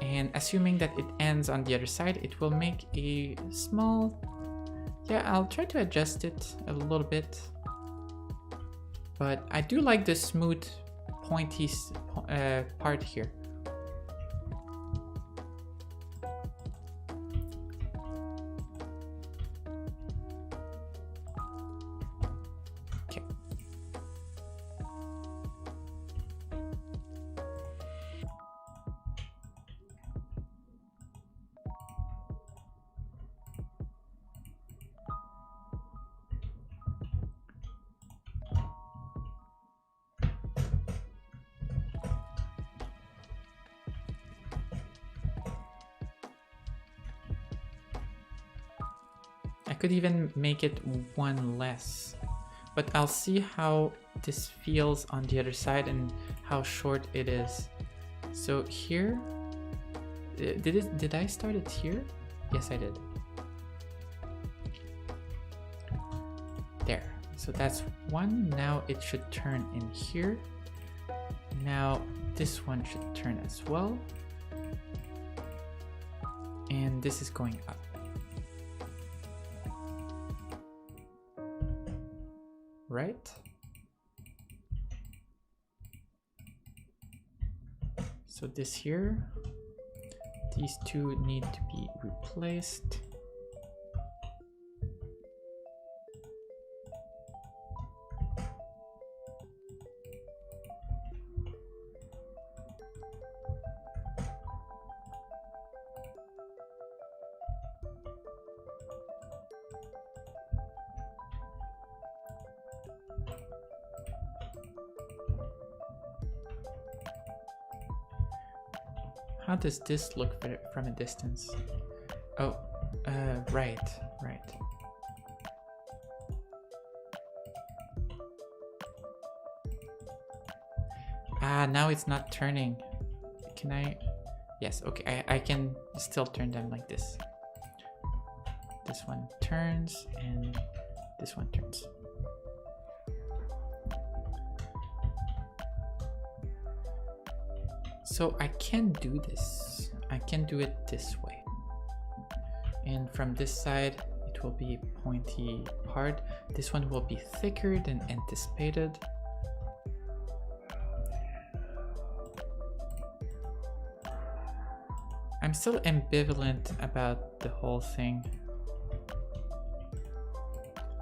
And assuming that it ends on the other side, it will make a small... Yeah, I'll try to adjust it a little bit. But I do like the smooth, pointy part here. I could even make it one less, but I'll see how this feels on the other side and how short it is. So here, did I start it here? Yes, I did. There, so that's one. Now it should turn in here. Now this one should turn as well. And this is going up. Right? So this here, these two need to be replaced. How does this look from a distance? Oh, right. Ah, now it's not turning. Can I? Yes, okay, I can still turn them like this. This one turns and this one turns. So I can do this. I can do it this way. And from this side, it will be pointy part. This one will be thicker than anticipated. I'm still ambivalent about the whole thing.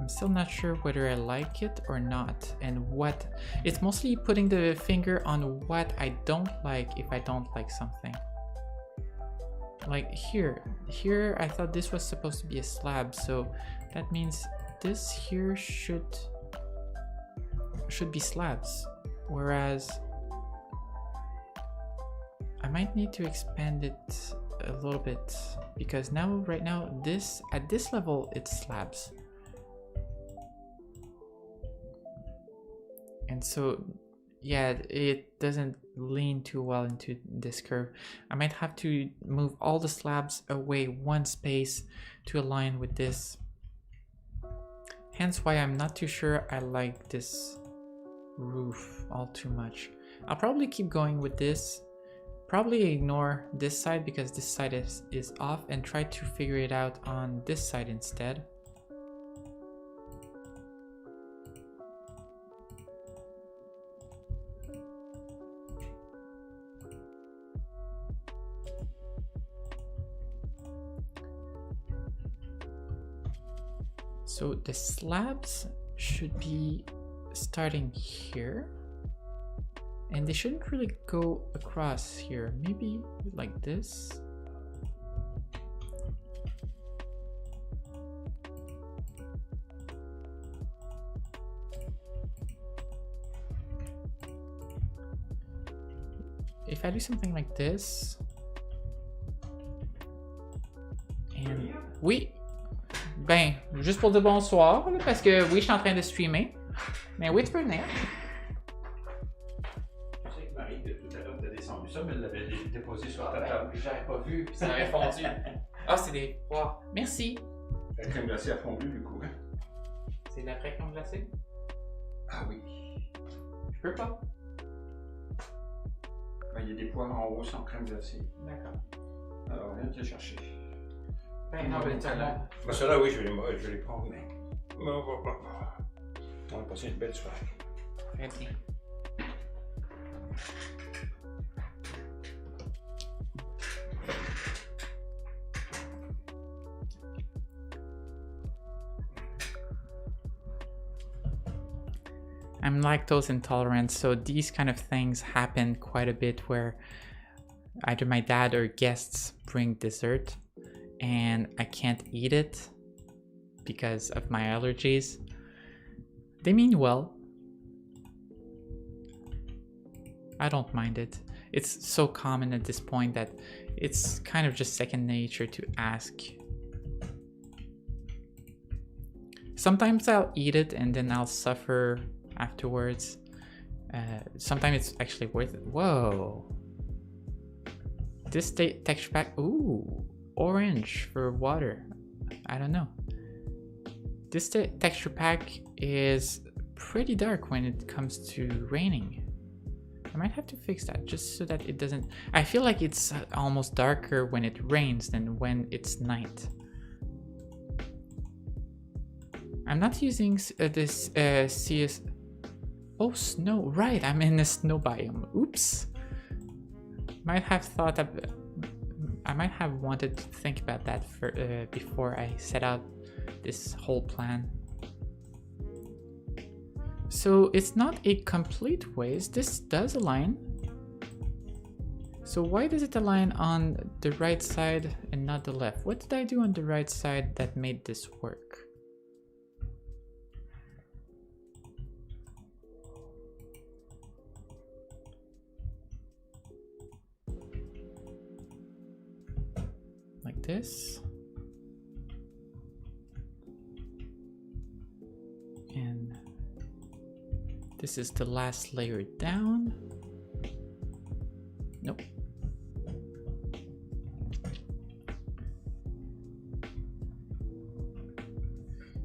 I'm still not sure whether I like it or not, and what. It's mostly putting the finger on what I don't like if I don't like something. Like here I thought this was supposed to be a slab, so that means this here should be slabs, whereas I might need to expand it a little bit, because right now this at this level it's slabs. And so, yeah, it doesn't lean too well into this curve. I might have to move all the slabs away one space to align with this. Hence why I'm not too sure I like this roof all too much. I'll probably keep going with this. Probably ignore this side because this side is off, and try to figure it out on this side instead. So the slabs should be starting here, and they shouldn't really go across here. Maybe like this. If I do something like this, and oui. Ben, juste pour dire bonsoir, là, parce que oui, je suis en train de streamer. Mais oui, tu peux venir. Je sais que Marie, tout à l'heure, t'as descendu ça, mais elle l'avait déposé sur ta table. J'avais pas vu, puis ça avait fondu. Ah, c'est des poires. Merci. La crème glacée a fondu, du coup. C'est de la vraie crème glacée? Ah oui. Je peux pas. Ben, il y a des poires en haut sans crème glacée. D'accord. Alors, viens te chercher. Ben non, ben celle-là. Ben, celle-là, oui, je vais les prendre, mais. On va passer une belle soirée. Très bien. I'm lactose intolerant, so these kind of things happen quite a bit where either my dad or guests bring dessert and I can't eat it because of my allergies. They mean well. I don't mind it. It's so common at this point that it's kind of just second nature to ask. Sometimes I'll eat it and then I'll suffer afterwards. Sometimes it's actually worth it. Whoa. This texture pack, ooh, orange for water. I don't know. This texture pack is pretty dark when it comes to raining. I might have to fix that just so that it doesn't... I feel like it's almost darker when it rains than when it's night. I'm not using this CS... Oh, snow, right, I'm in a snow biome. Oops. Might have thought of... I might have wanted to think about that for, before I set out this whole plan. So it's not a complete waste. This does align. So why does it align on the right side and not the left? What did I do on the right side that made this work? Like this. And this is the last layer down. Nope.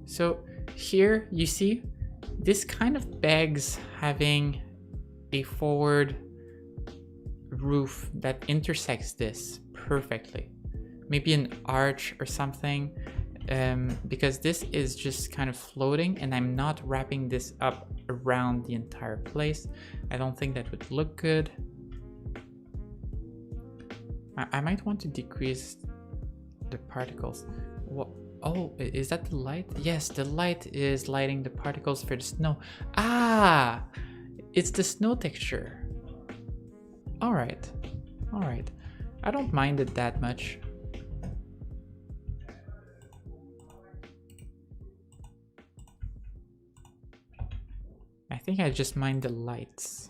So here you see, this kind of begs having a forward roof that intersects this perfectly. Maybe an arch or something, because this is just kind of floating and I'm not wrapping this up around the entire place. I don't think that would look good. I might want to decrease the particles. What? Oh, is that the light? Yes, the light is lighting the particles for the snow. Ah, it's the snow texture. All right, all right. I don't mind it that much. I think I just mind the lights.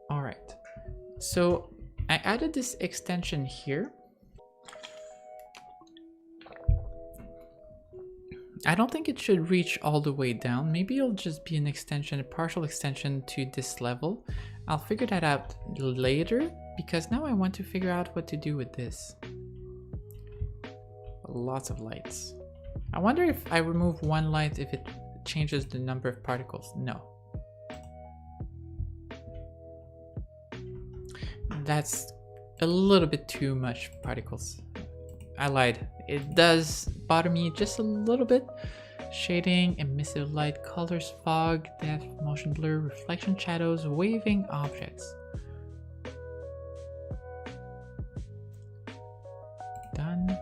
All right, so I added this extension here. I don't think it should reach all the way down. Maybe it'll just be an extension, a partial extension to this level. I'll figure that out later, because now I want to figure out what to do with this. Lots of lights. I wonder if I remove one light if it changes the number of particles. No. That's a little bit too much particles. I lied. It does bother me just a little bit. Shading, emissive light, colors, fog, depth, motion blur, reflection, shadows, waving objects. Done.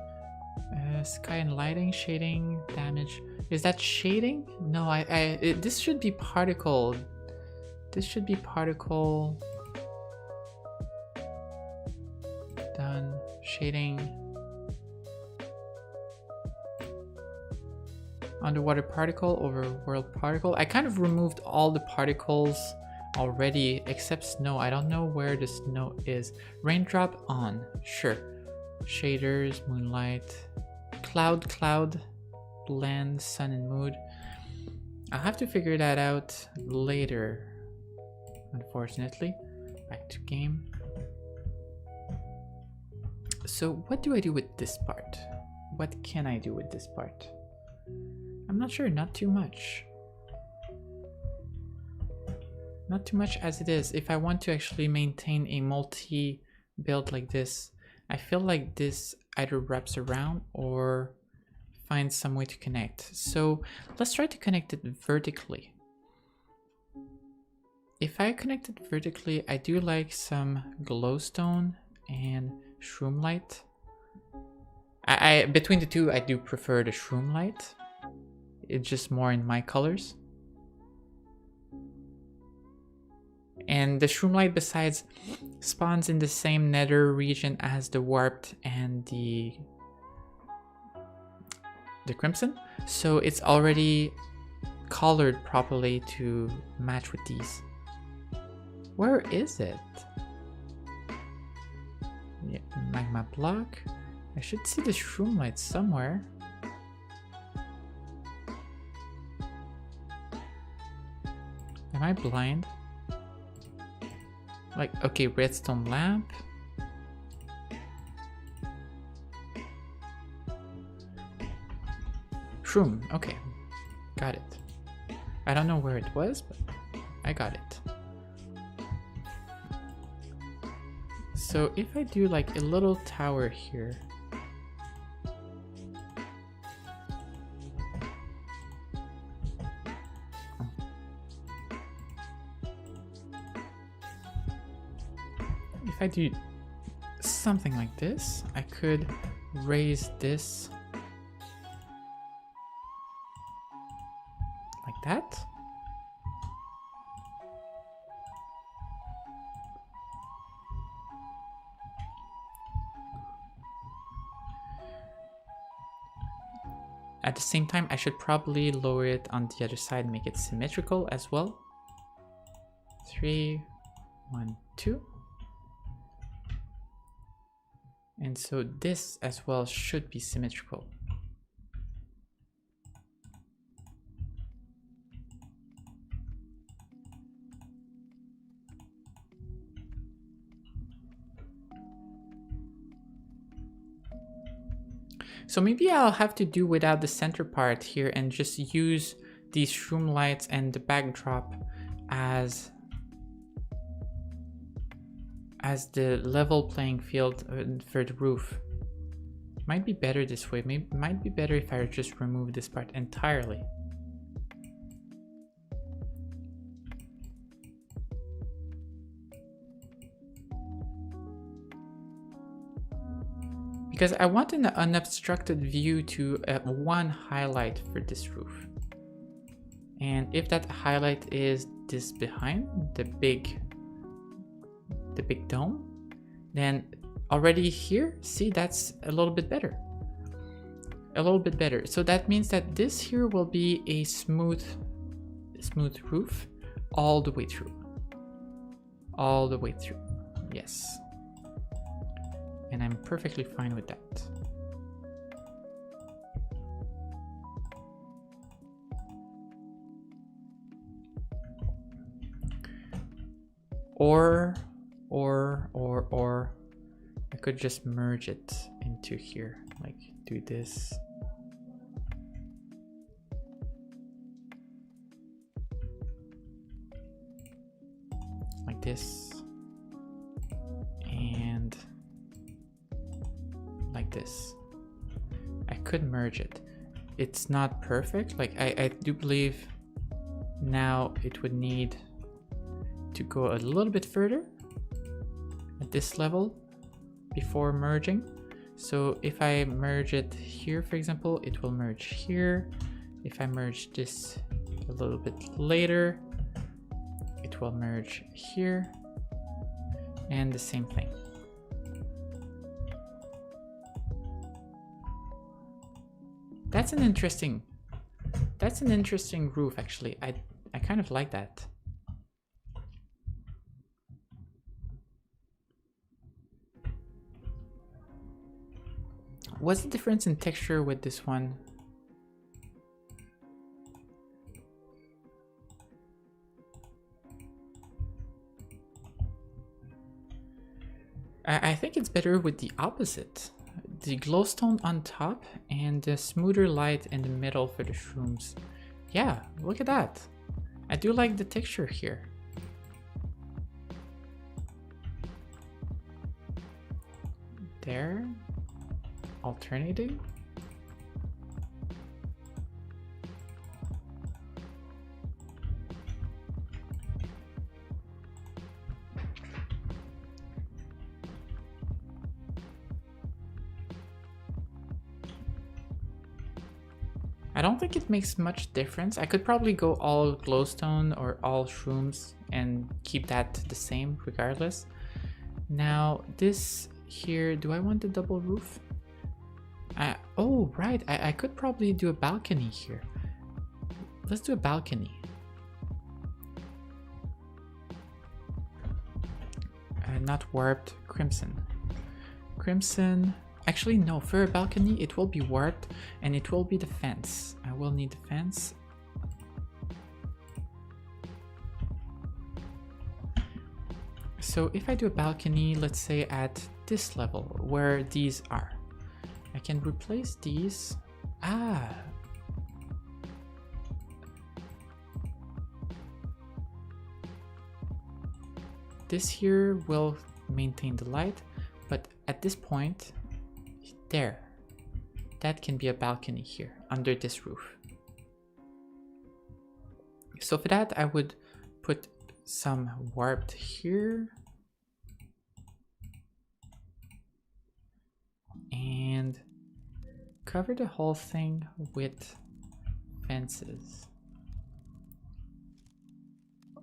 Sky and lighting, shading, damage. Is that shading? No, this should be particle. This should be particle. Done. Shading. Underwater particle over world particle. I kind of removed all the particles already except snow. I don't know where the snow is. Raindrop on. Sure. Shaders, moonlight, cloud, blend, sun and mood. I'll have to figure that out later, unfortunately. Back to game. So what do I do with this part? What can I do with this part? I'm not sure, not too much. Not too much as it is. If I want to actually maintain a multi-build like this, I feel like this either wraps around or finds some way to connect. So let's try to connect it vertically. If I connect it vertically, I do like some glowstone and shroom light. Between the two, I do prefer the shroom light. It's just more in my colors. And the shroom light, besides, spawns in the same nether region as the warped and the crimson. So it's already colored properly to match with these. Where is it? Yeah, magma block. I should see the shroom light somewhere. Am I blind? Like, okay, redstone lamp. Shroom, okay. Got it. I don't know where it was, but I got it. So if I do like a little tower here. If I do something like this, I could raise this like that. At the same time, I should probably lower it on the other side and make it symmetrical as well. 3, 1, 2. And so this as well should be symmetrical. So maybe I'll have to do without the center part here and just use these shroom lights and the backdrop as the level playing field for the roof. Might be better this way. Maybe might be better if I just remove this part entirely. Because I want an unobstructed view to one highlight for this roof. And if that highlight is this behind, the big dome, then already here, see, that's a little bit better. A little bit better. So that means that this here will be a smooth roof all the way through. All the way through, yes. And I'm perfectly fine with that. Or I could just merge it into here, like do this. Like this. And like this. I could merge it. It's not perfect. Like I do believe now it would need to go a little bit further at this level before merging. So if I merge it here, for example, it will merge here. If I merge this a little bit later, it will merge here, and the same thing. That's an interesting roof, actually. I kind of like that. What's the difference in texture with this one? I think it's better with the opposite. The glowstone on top and the smoother light in the middle for the shrooms. Yeah, look at that. I do like the texture here. There. Alternating. I don't think it makes much difference. I could probably go all glowstone or all shrooms and keep that the same regardless. Now this here, do I want the double roof? Oh, right. I could probably do a balcony here. Let's do a balcony. Not warped. Crimson. Crimson. Actually, no. For a balcony, it will be warped and it will be the fence. I will need the fence. So if I do a balcony, let's say at this level where these are. I can replace these. This here will maintain the light, but at this point, there, that can be a balcony here under this roof. So for that, I would put some warped here. And cover the whole thing with fences.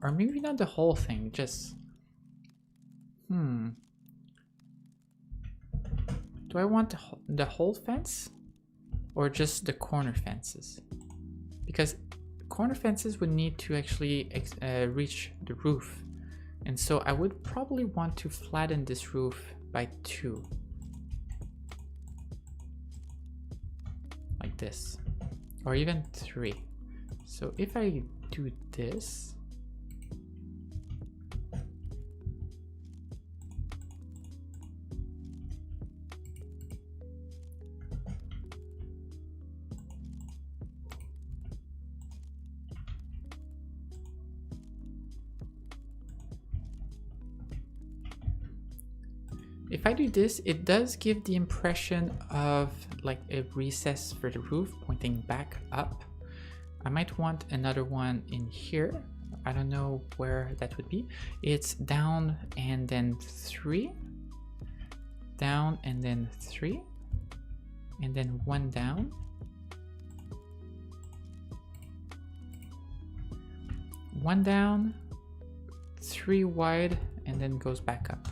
Or maybe not the whole thing, just... Do I want the whole fence? Or just the corner fences? Because corner fences would need to actually reach the roof. And so I would probably want to flatten this roof by 2. Like this, or even 3. So if I do this, If I do this, it does give the impression of like a recess for the roof pointing back up. I might want another one in here. I don't know where that would be. It's down and then 3. Down and then 3. And then 1 down. One down, 3 wide, and then goes back up.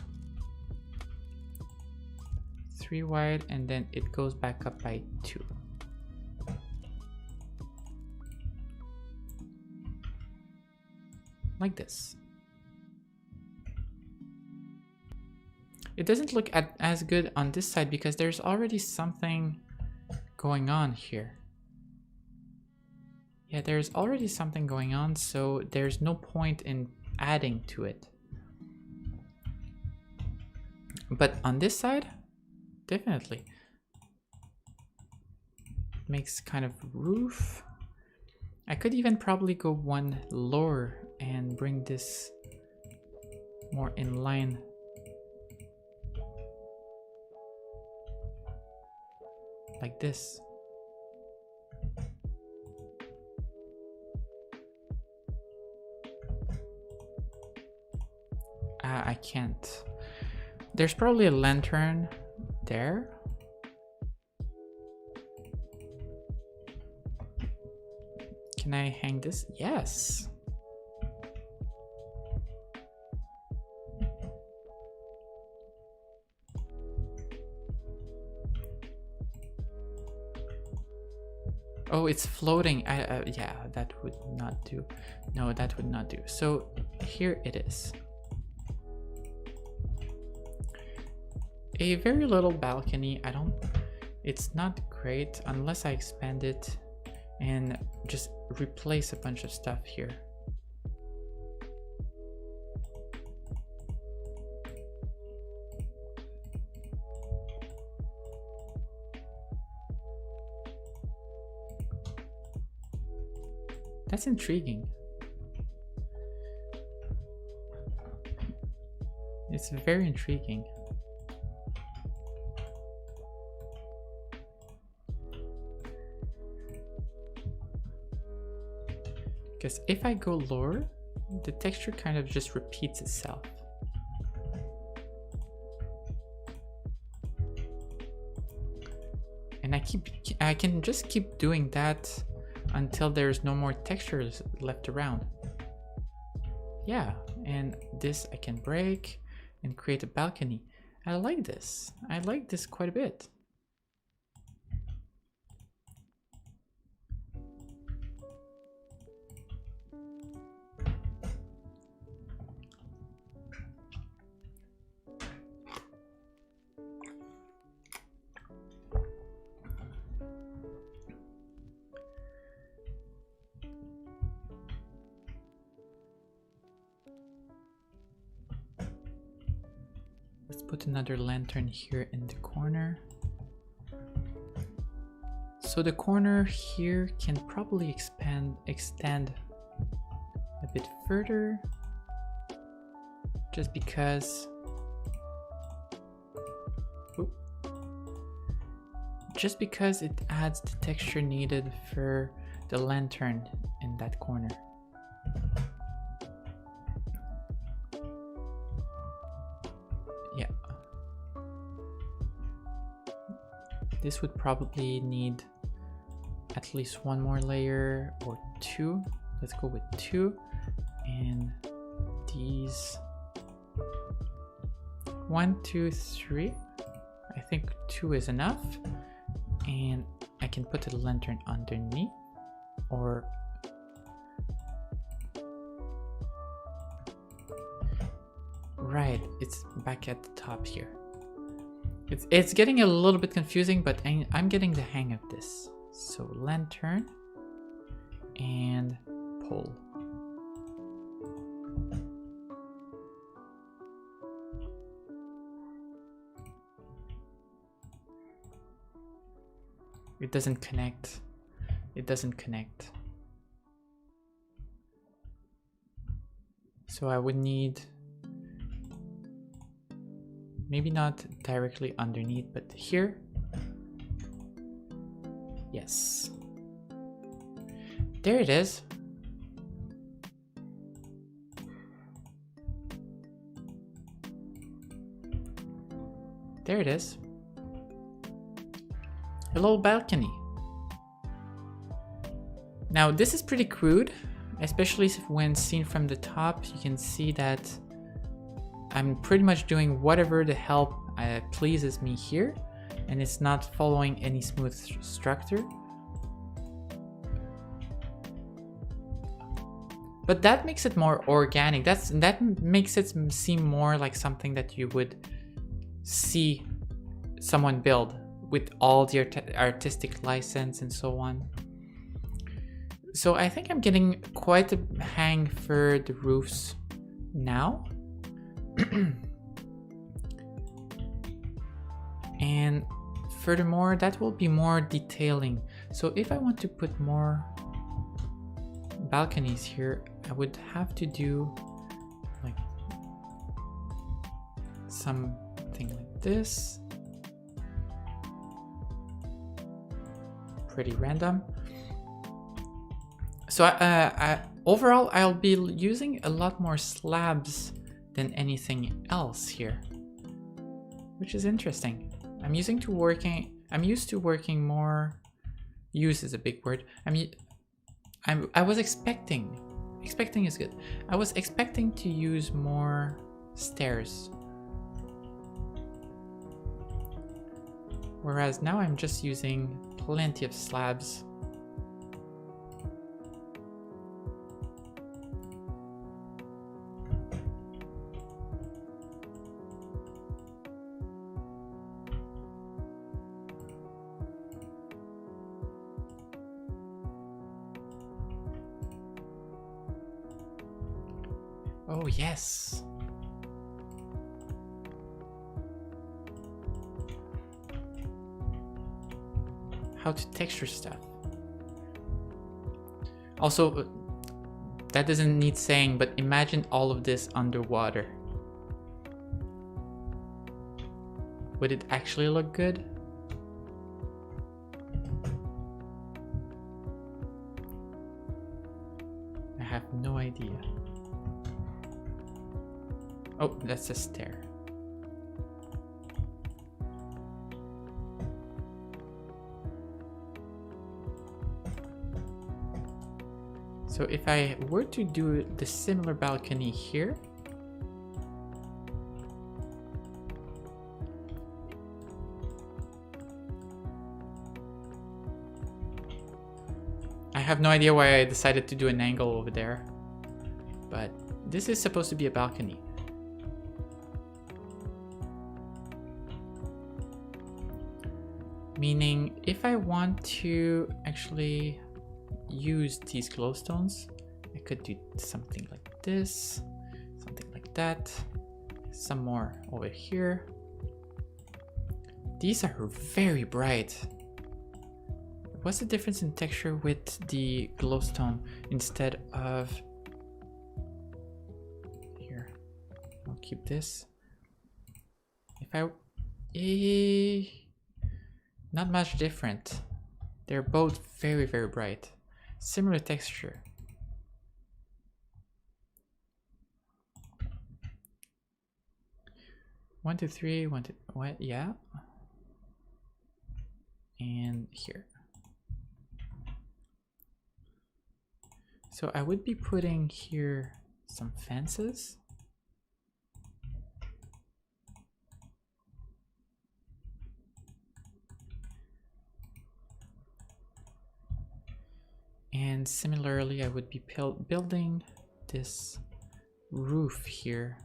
3 wide, and then it goes back up by 2. Like this. It doesn't look as good on this side because there's already something going on here. Yeah, there's already something going on, so there's no point in adding to it. But on this side, definitely. Makes kind of roof. I could even probably go one lower and bring this more in line. Like this. I can't. There's probably a lantern there. Can I hang this? Yes. Oh, it's floating. Yeah, that would not do. No, that would not do. So here it is. A very little balcony. It's not great unless I expand it and just replace a bunch of stuff here. That's intriguing. It's very intriguing. Because if I go lower, the texture kind of just repeats itself. And I can just keep doing that until there's no more textures left around. Yeah, and this I can break and create a balcony. I like this. I like this quite a bit. Let's put another lantern here in the corner. So the corner here can probably extend a bit further, just because it adds the texture needed for the lantern in that corner. Yeah. This would probably need at least one more layer or 2. Let's go with 2. And these 1, 2, 3. I think 2 is enough. And I can put a lantern underneath, or right, it's back at the top here. It's getting a little bit confusing, but I'm getting the hang of this. So lantern and pole. It doesn't connect. It doesn't connect. So I would need Maybe not directly underneath, but here. Yes. There it is. There it is. A little balcony. Now this is pretty crude, especially when seen from the top. You can see that I'm pretty much doing whatever the hell pleases me here, and it's not following any smooth structure. But that makes it more organic. That makes it seem more like something that you would see someone build with all the artistic license and so on. So I think I'm getting quite a hang for the roofs now. And furthermore, that will be more detailing. So if I want to put more balconies here, I would have to do like something like this. Pretty random. So overall, I'll be using a lot more slabs than anything else here, which is interesting. I'm used to working more. Use is a big word. I was expecting is good. I was expecting to use more stairs, whereas now I'm just using plenty of slabs. Oh yes. How to texture stuff. Also, that doesn't need saying, but imagine all of this underwater. Would it actually look good? I have no idea. Oh, that's a stair. So if I were to do the similar balcony here, I have no idea why I decided to do an angle over there, but this is supposed to be a balcony. Meaning, if I want to actually use these glowstones, I could do something like this, something like that, some more over here. These are very bright. What's the difference in texture with the glowstone instead of here? I'll keep this. If I not much different. They're both very, very bright. Similar texture. One, two, three, one, two, what? Yeah. And here. So I would be putting here some fences. And similarly, I would be building this roof here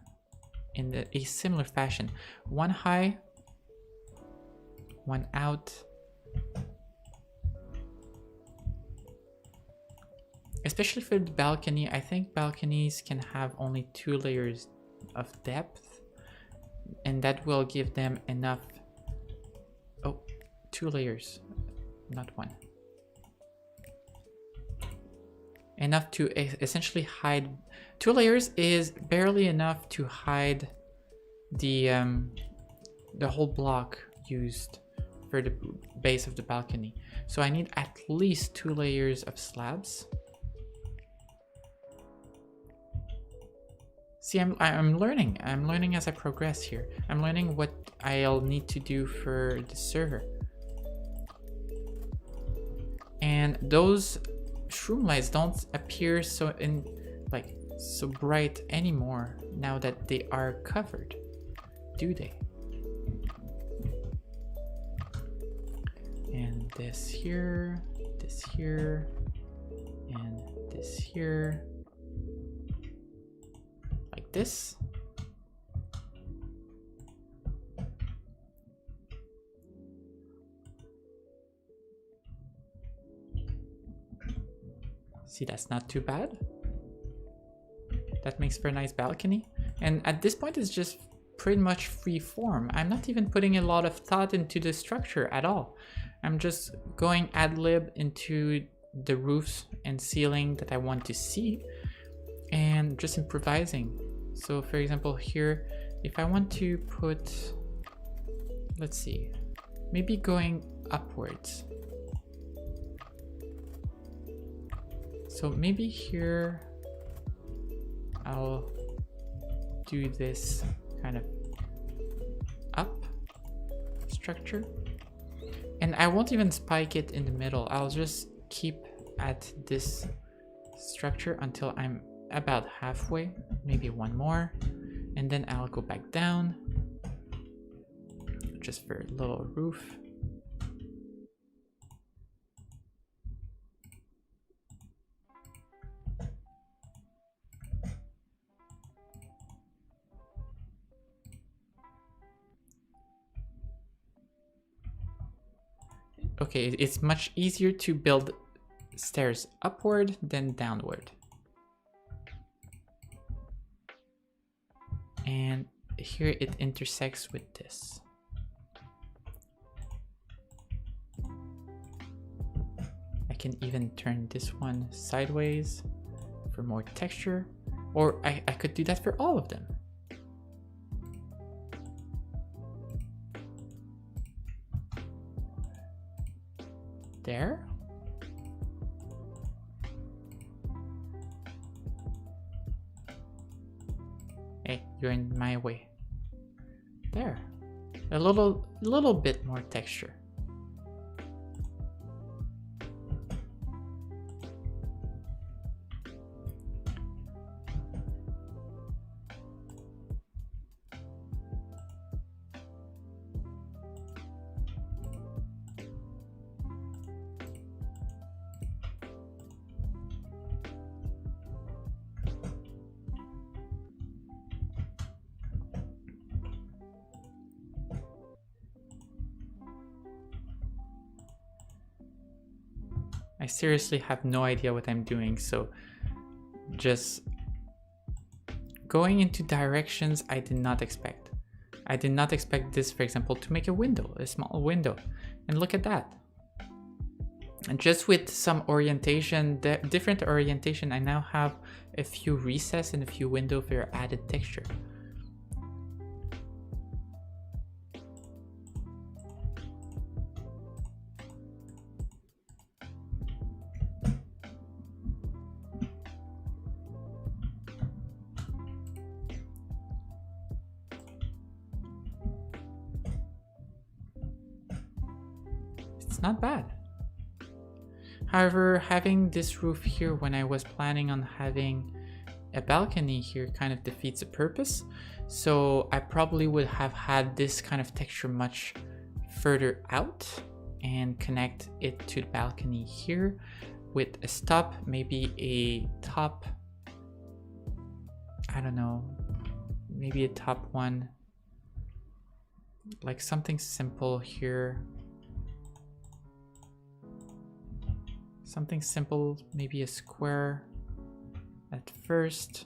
in a similar fashion. One high, one out. Especially for the balcony, I think balconies can have only 2 layers of depth, and that will give them enough. Oh, 2 layers, not 1. Enough to essentially hide. 2 layers is barely enough to hide the the whole block used for the base of the balcony. So I need at least 2 layers of slabs. See, I'm learning. I'm learning as I progress here. I'm learning what I'll need to do for the server. And those shroom lights don't appear so bright anymore now that they are covered, do they? And this here, and this here, like this. See, that's not too bad. That makes for a nice balcony. And at this point, it's just pretty much free form. I'm not even putting a lot of thought into the structure at all. I'm just going ad lib into the roofs and ceiling that I want to see and just improvising. So for example, here, if I want to put, let's see, maybe going upwards. So maybe here, I'll do this kind of up structure. And I won't even spike it in the middle. I'll just keep at this structure until I'm about halfway, maybe one more. And then I'll go back down just for a little roof. Okay, it's much easier to build stairs upward than downward. And here it intersects with this. I can even turn this one sideways for more texture, or I could do that for all of them. There. Hey, you're in my way. There. A little bit more texture. I seriously have no idea what I'm doing, so just going into directions I did not expect. I did not expect this, for example, to make a window, a small window. And look at that. And just with some orientation, different orientation, I now have a few recesses and a few windows for added texture. It's not bad. However, having this roof here when I was planning on having a balcony here kind of defeats the purpose. So I probably would have had this kind of texture much further out and connect it to the balcony here with a stop, maybe a top, I don't know, maybe a top one, like something simple here. Something simple, maybe a square at first,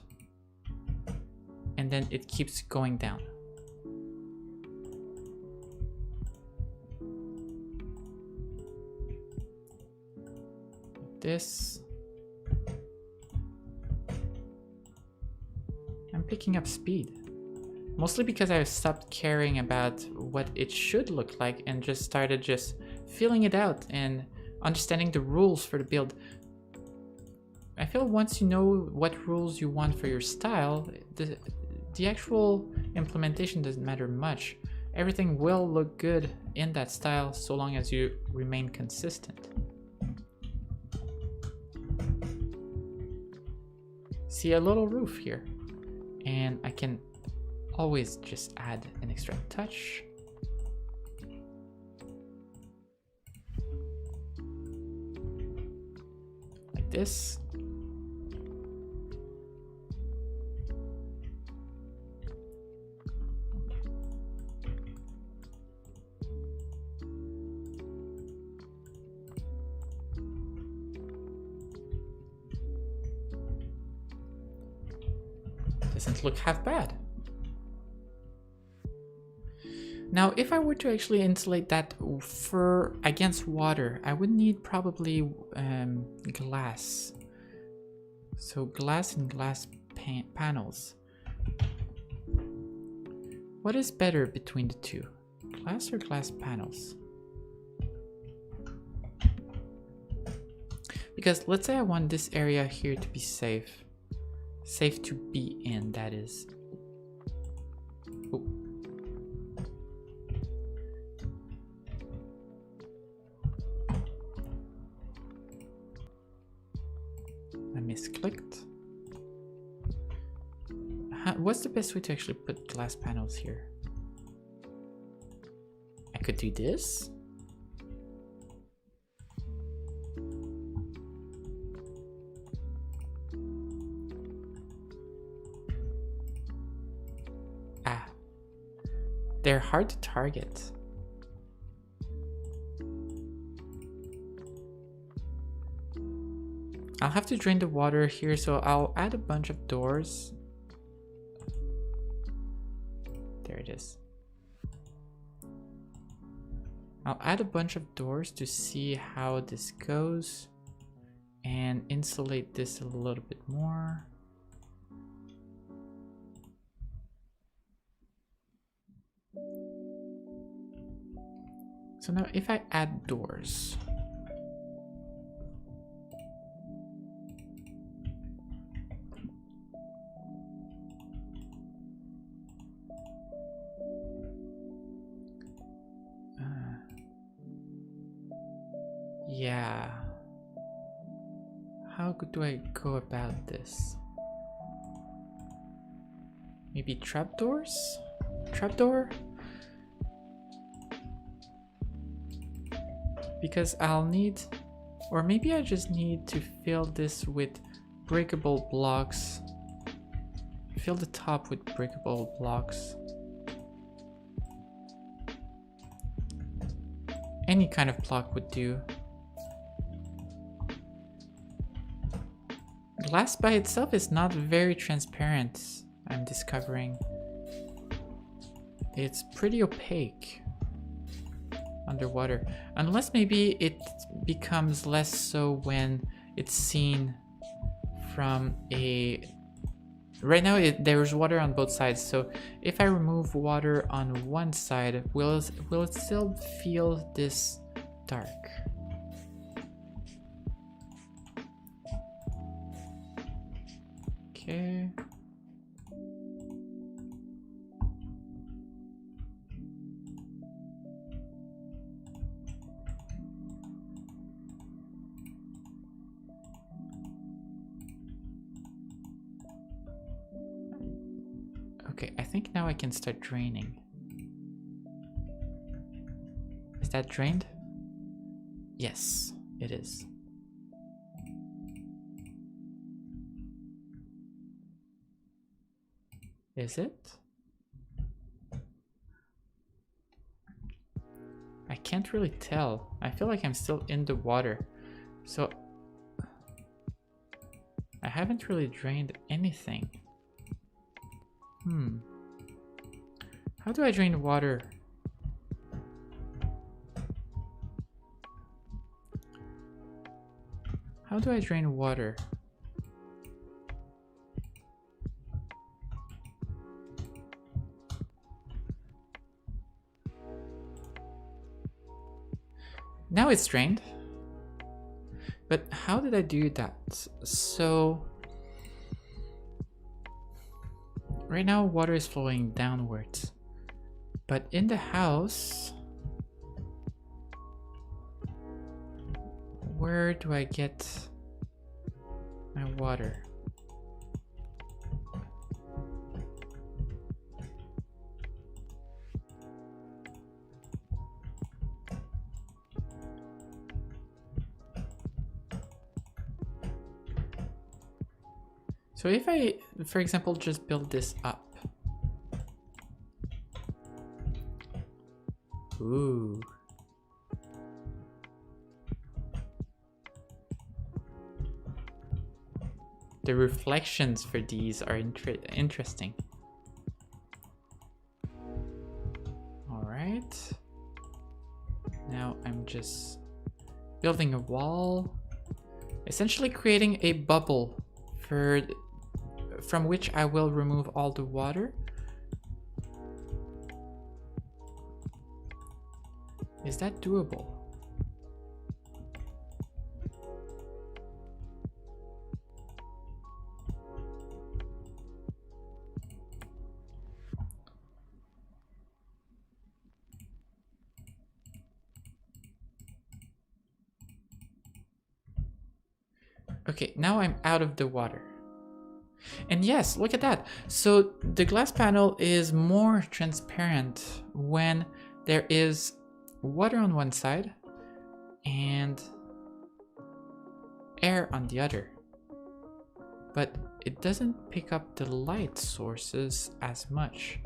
and then it keeps going down. Like this. I'm picking up speed. Mostly because I stopped caring about what it should look like and just started just feeling it out and understanding the rules for the build. I feel once you know what rules you want for your style, the actual implementation doesn't matter much. Everything will look good in that style so long as you remain consistent. See a little roof here, and I can always just add an extra touch. Like this. Doesn't look half bad. Now, if I were to actually insulate that fur against water, I would need probably glass. So glass and glass panels. What is better between the two? Glass or glass panels? Because let's say I want this area here to be safe. Safe to be in, that is. Ooh. I misclicked. What's the best way to actually put glass panels here? I could do this. They're hard to target. I'll have to drain the water here, so I'll add a bunch of doors. There it is. I'll add a bunch of doors to see how this goes and insulate this a little bit more. So now if I add doors, yeah, how do I go about this? Maybe trapdoors? Trapdoor? Because I'll need, or maybe I just need to fill this with breakable blocks. Fill the top with breakable blocks. Any kind of block would do. Glass by itself is not very transparent, I'm discovering. It's pretty opaque underwater, unless maybe it becomes less so when it's seen from a... Right now there's water on both sides, so if I remove water on one side, will it still feel this dark? Okay. Okay, I think now I can start draining. Is that drained? Yes, it is. Is it? I can't really tell. I feel like I'm still in the water. So I haven't really drained anything. How do I drain water? How do I drain water? it's drained. But how did I do that? So right now water is flowing downwards. But in the house, where do I get my water? So if I, for example, just build this up. Ooh. The reflections for these are interesting. All right. Now I'm just building a wall, essentially creating a bubble from which I will remove all the water. Is that doable? Okay, now I'm out of the water. And yes, look at that. So the glass panel is more transparent when there is water on one side and air on the other. But it doesn't pick up the light sources as much.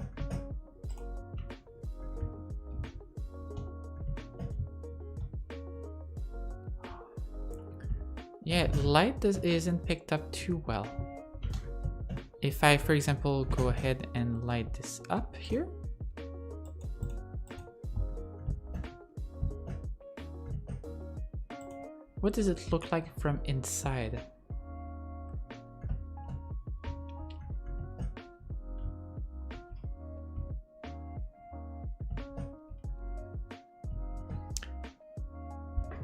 Yeah, light isn't picked up too well. If I, for example, go ahead and light this up here. What does it look like from inside?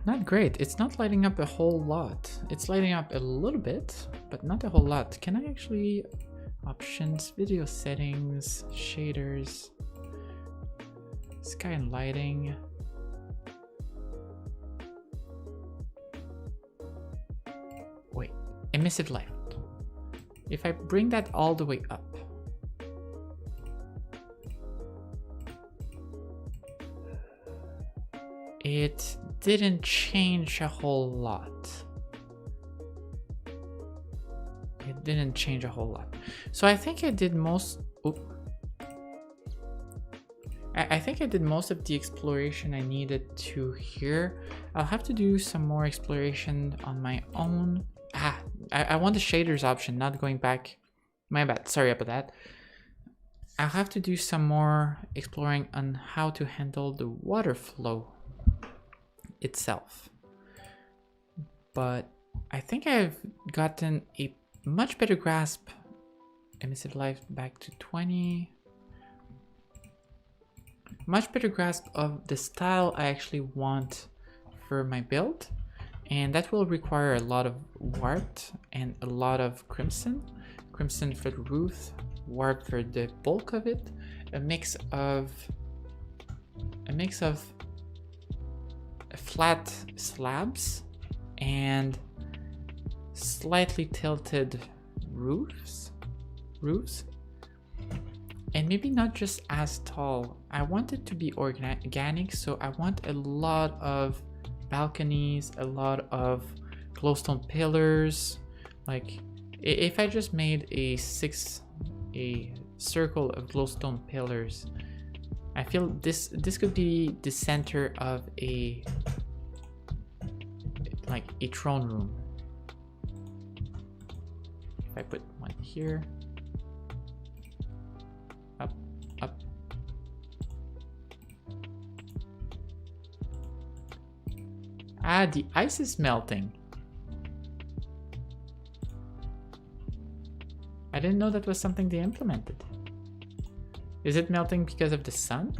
Not great. It's not lighting up a whole lot. It's lighting up a little bit, but not a whole lot. Can I actually... Options, video settings, shaders, sky and lighting. Wait, emissive light. If I bring that all the way up, it didn't change a whole lot. It didn't change a whole lot. So I think I did most... I think I did most of the exploration I needed to here. I'll have to do some more exploration on my own. I want the shaders option, not going back. My bad, sorry about that. I'll have to do some more exploring on how to handle the water flow itself. But I think I've gotten a much better grasp. Emissive light back to 20. Much better grasp of the style I actually want for my build, and that will require a lot of warped and a lot of crimson for the roof, warped for the bulk of it, a mix of flat slabs and slightly tilted roofs, and maybe not just as tall. I want it to be organic, so I want a lot of balconies, a lot of glowstone pillars. Like if I just made a circle of glowstone pillars, I feel this could be the center of a throne room. If I put one here, up. Ah, the ice is melting. I didn't know that was something they implemented. Is it melting because of the sun?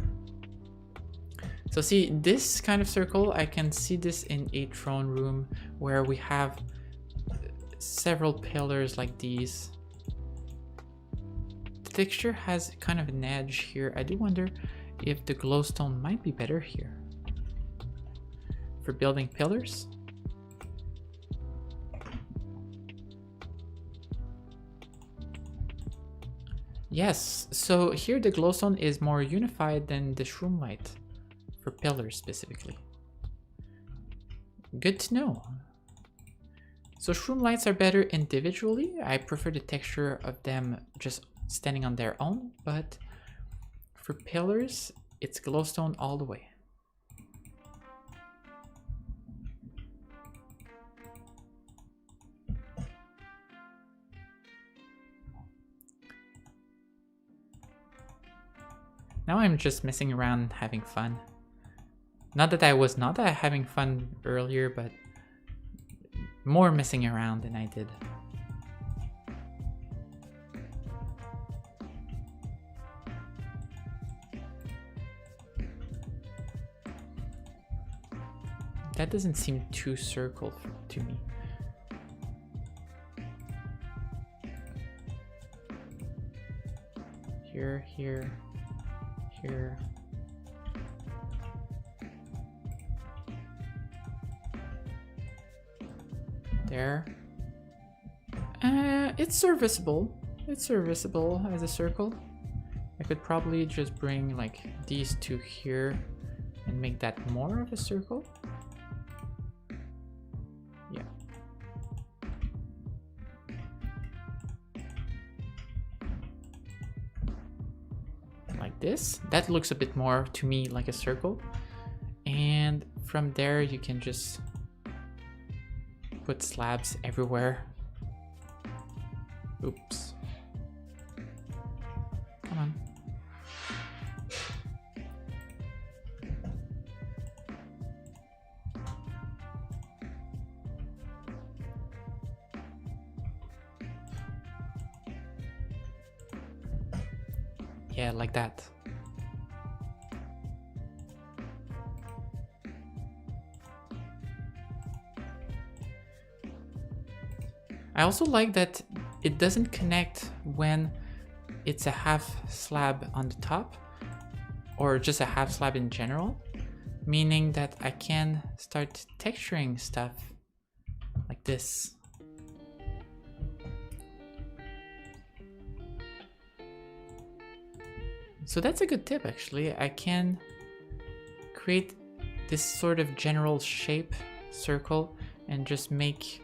So see, this kind of circle, I can see this in a throne room where we have several pillars like these. The texture has kind of an edge here. I do wonder if the glowstone might be better here for building pillars. Yes, so here the glowstone is more unified than the shroomlight for pillars specifically. Good to know. So shroomlights are better individually. I prefer the texture of them just standing on their own, but for pillars, it's glowstone all the way. Now I'm just messing around, having fun. Not that I was not having fun earlier, but more messing around than I did. That doesn't seem too circled to me. Here, here. Here. There. It's serviceable. It's serviceable as a circle. I could probably just bring like these two here and make that more of a circle. Yeah. Like this. That looks a bit more to me like a circle. And from there you can just put slabs everywhere. Oops. Come on. Yeah, like that. I also like that it doesn't connect when it's a half slab on the top or just a half slab in general, meaning that I can start texturing stuff like this. So that's a good tip actually. I can create this sort of general shape circle and just make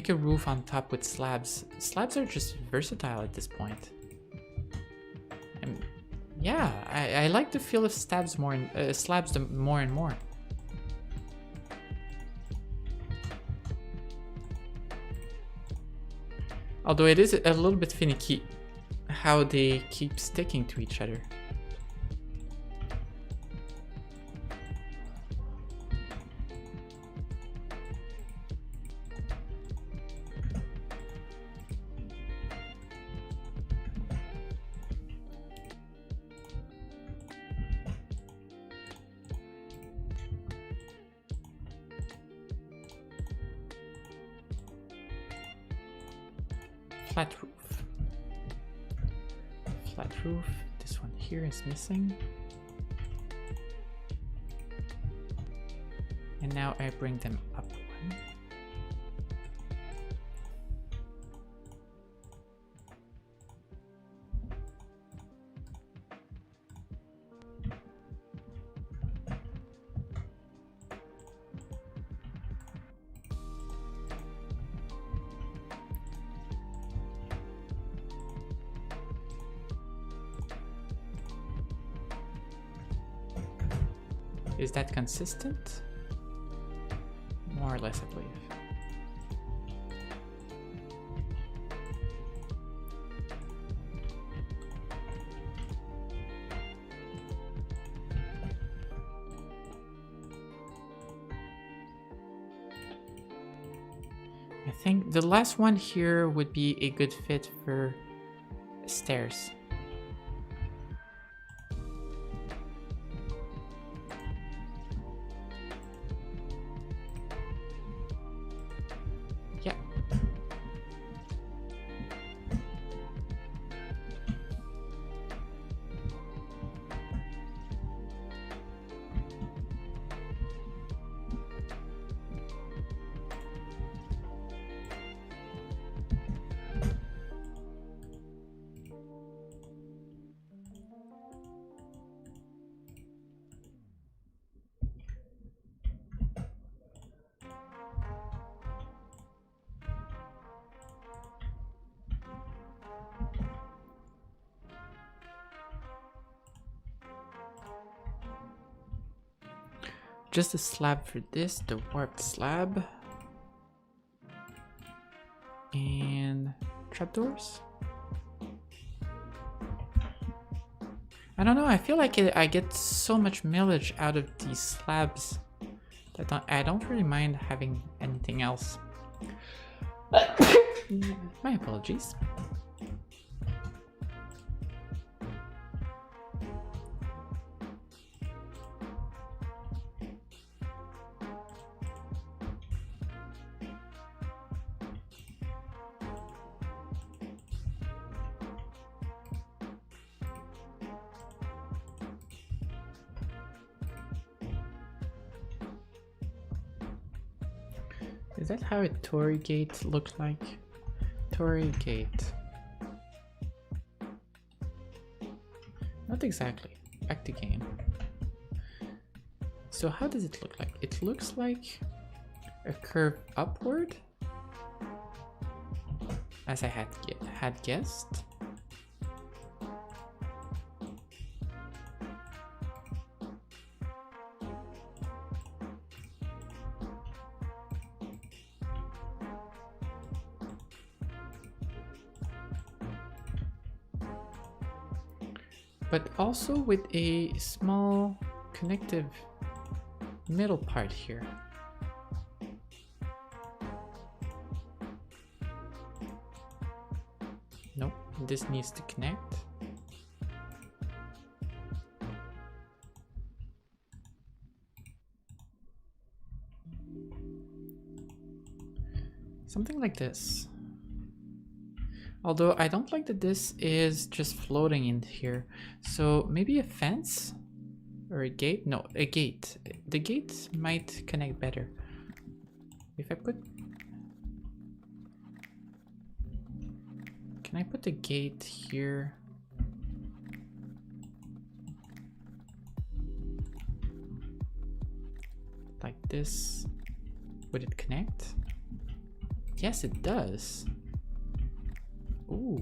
a roof on top with slabs. Slabs are just versatile at this point. And yeah, I like the feel of slabs more and slabs more and more. Although it is a little bit finicky how they keep sticking to each other. Flat roof. Flat roof. This one here is missing. And now I bring them up one. Is that consistent? More or less, I believe. I think the last one here would be a good fit for stairs. just a slab for this, the warped slab. And trapdoors. I don't know, I feel like I get so much millage out of these slabs that I don't really mind having anything else. My apologies. Is that how a Torii gate looked like? Torii gate. Not exactly. Back to game. So how does it look like? It looks like a curve upward, as I had guessed. But also with a small connective middle part here. Nope, this needs to connect. Something like this. Although I don't like that this is just floating in here. So maybe a fence or a gate? No, a gate. The gate might connect better. If I put... Can I put the gate here? Like this. Would it connect? Yes, it does. Ooh.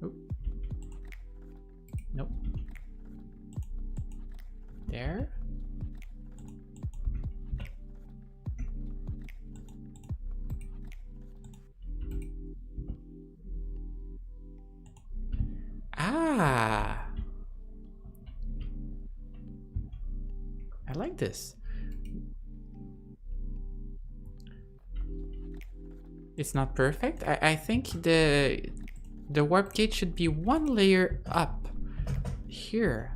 Oop. Nope. There. Ah. I like this. It's not perfect. I think the warp gate should be one layer up. Here.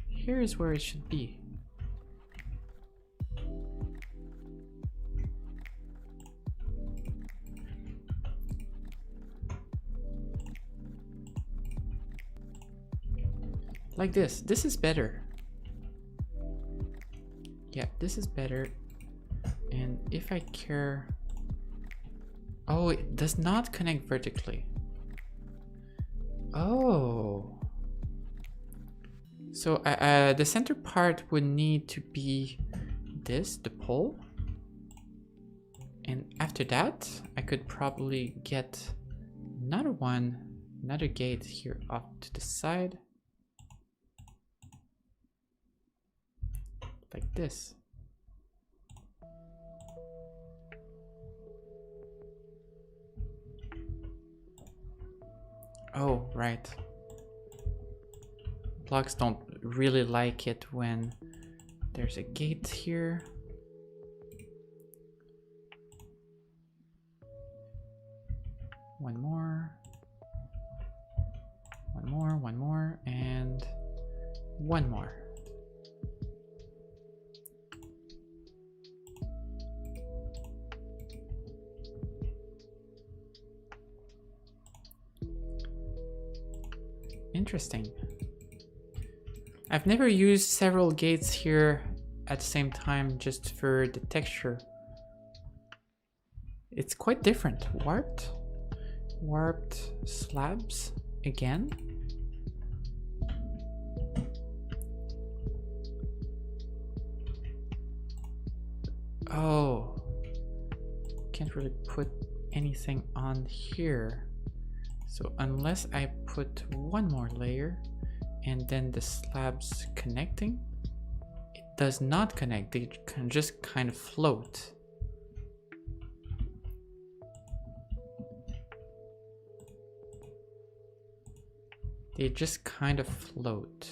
Here is where it should be. Like this. This is better. Yeah, this is better. And if I care... Oh, it does not connect vertically. Oh. So the center part would need to be this, the pole. And after that, I could probably get another gate here off to the side. Like this. Oh, right. Blocks don't really like it when there's a gate here. One more. One more, one more, and one more. Interesting. I've never used several gates here at the same time just for the texture. It's quite different. Warped slabs again. Oh, can't really put anything on here. So unless I put one more layer and then the slabs connecting. It does not connect, they can just kind of float. They just kind of float.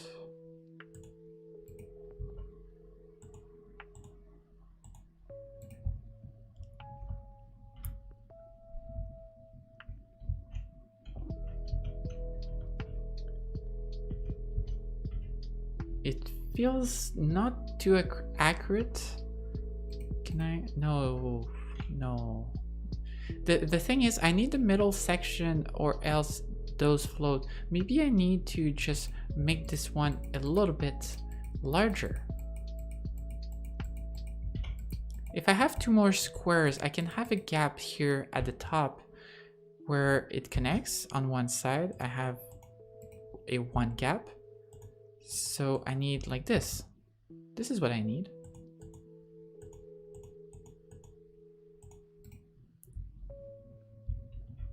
It feels not too accurate. Can I? No, no. The thing is, I need the middle section or else those float. Maybe I need to just make this one a little bit larger. If I have 2 more squares, I can have a gap here at the top where it connects on one side. I have a 1 gap. So I need like this. This is what I need.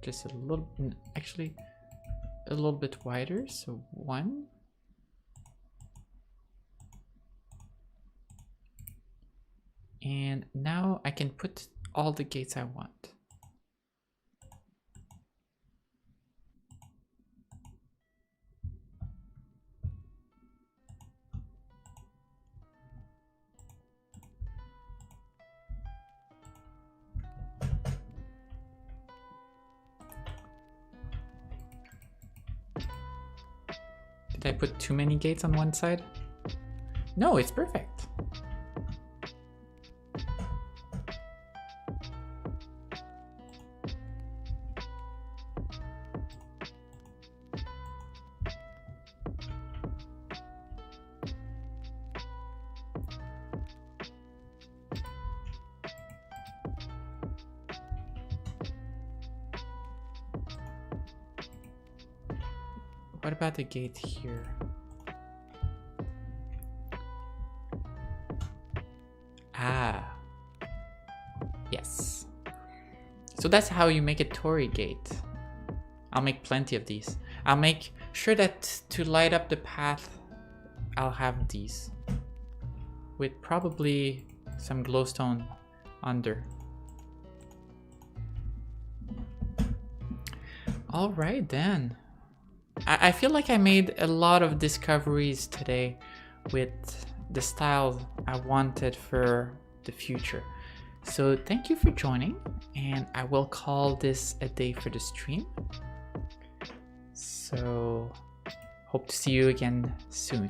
Just a little, actually a little bit wider. So 1. And now I can put all the gates I want. Did I put too many gates on one side? No, it's perfect. What about the gate here? Ah, yes. So that's how you make a Torii gate. I'll make plenty of these. I'll make sure that to light up the path, I'll have these with probably some glowstone under. All right then. I feel like I made a lot of discoveries today with the style I wanted for the future. So thank you for joining, and I will call this a day for the stream. So hope to see you again soon.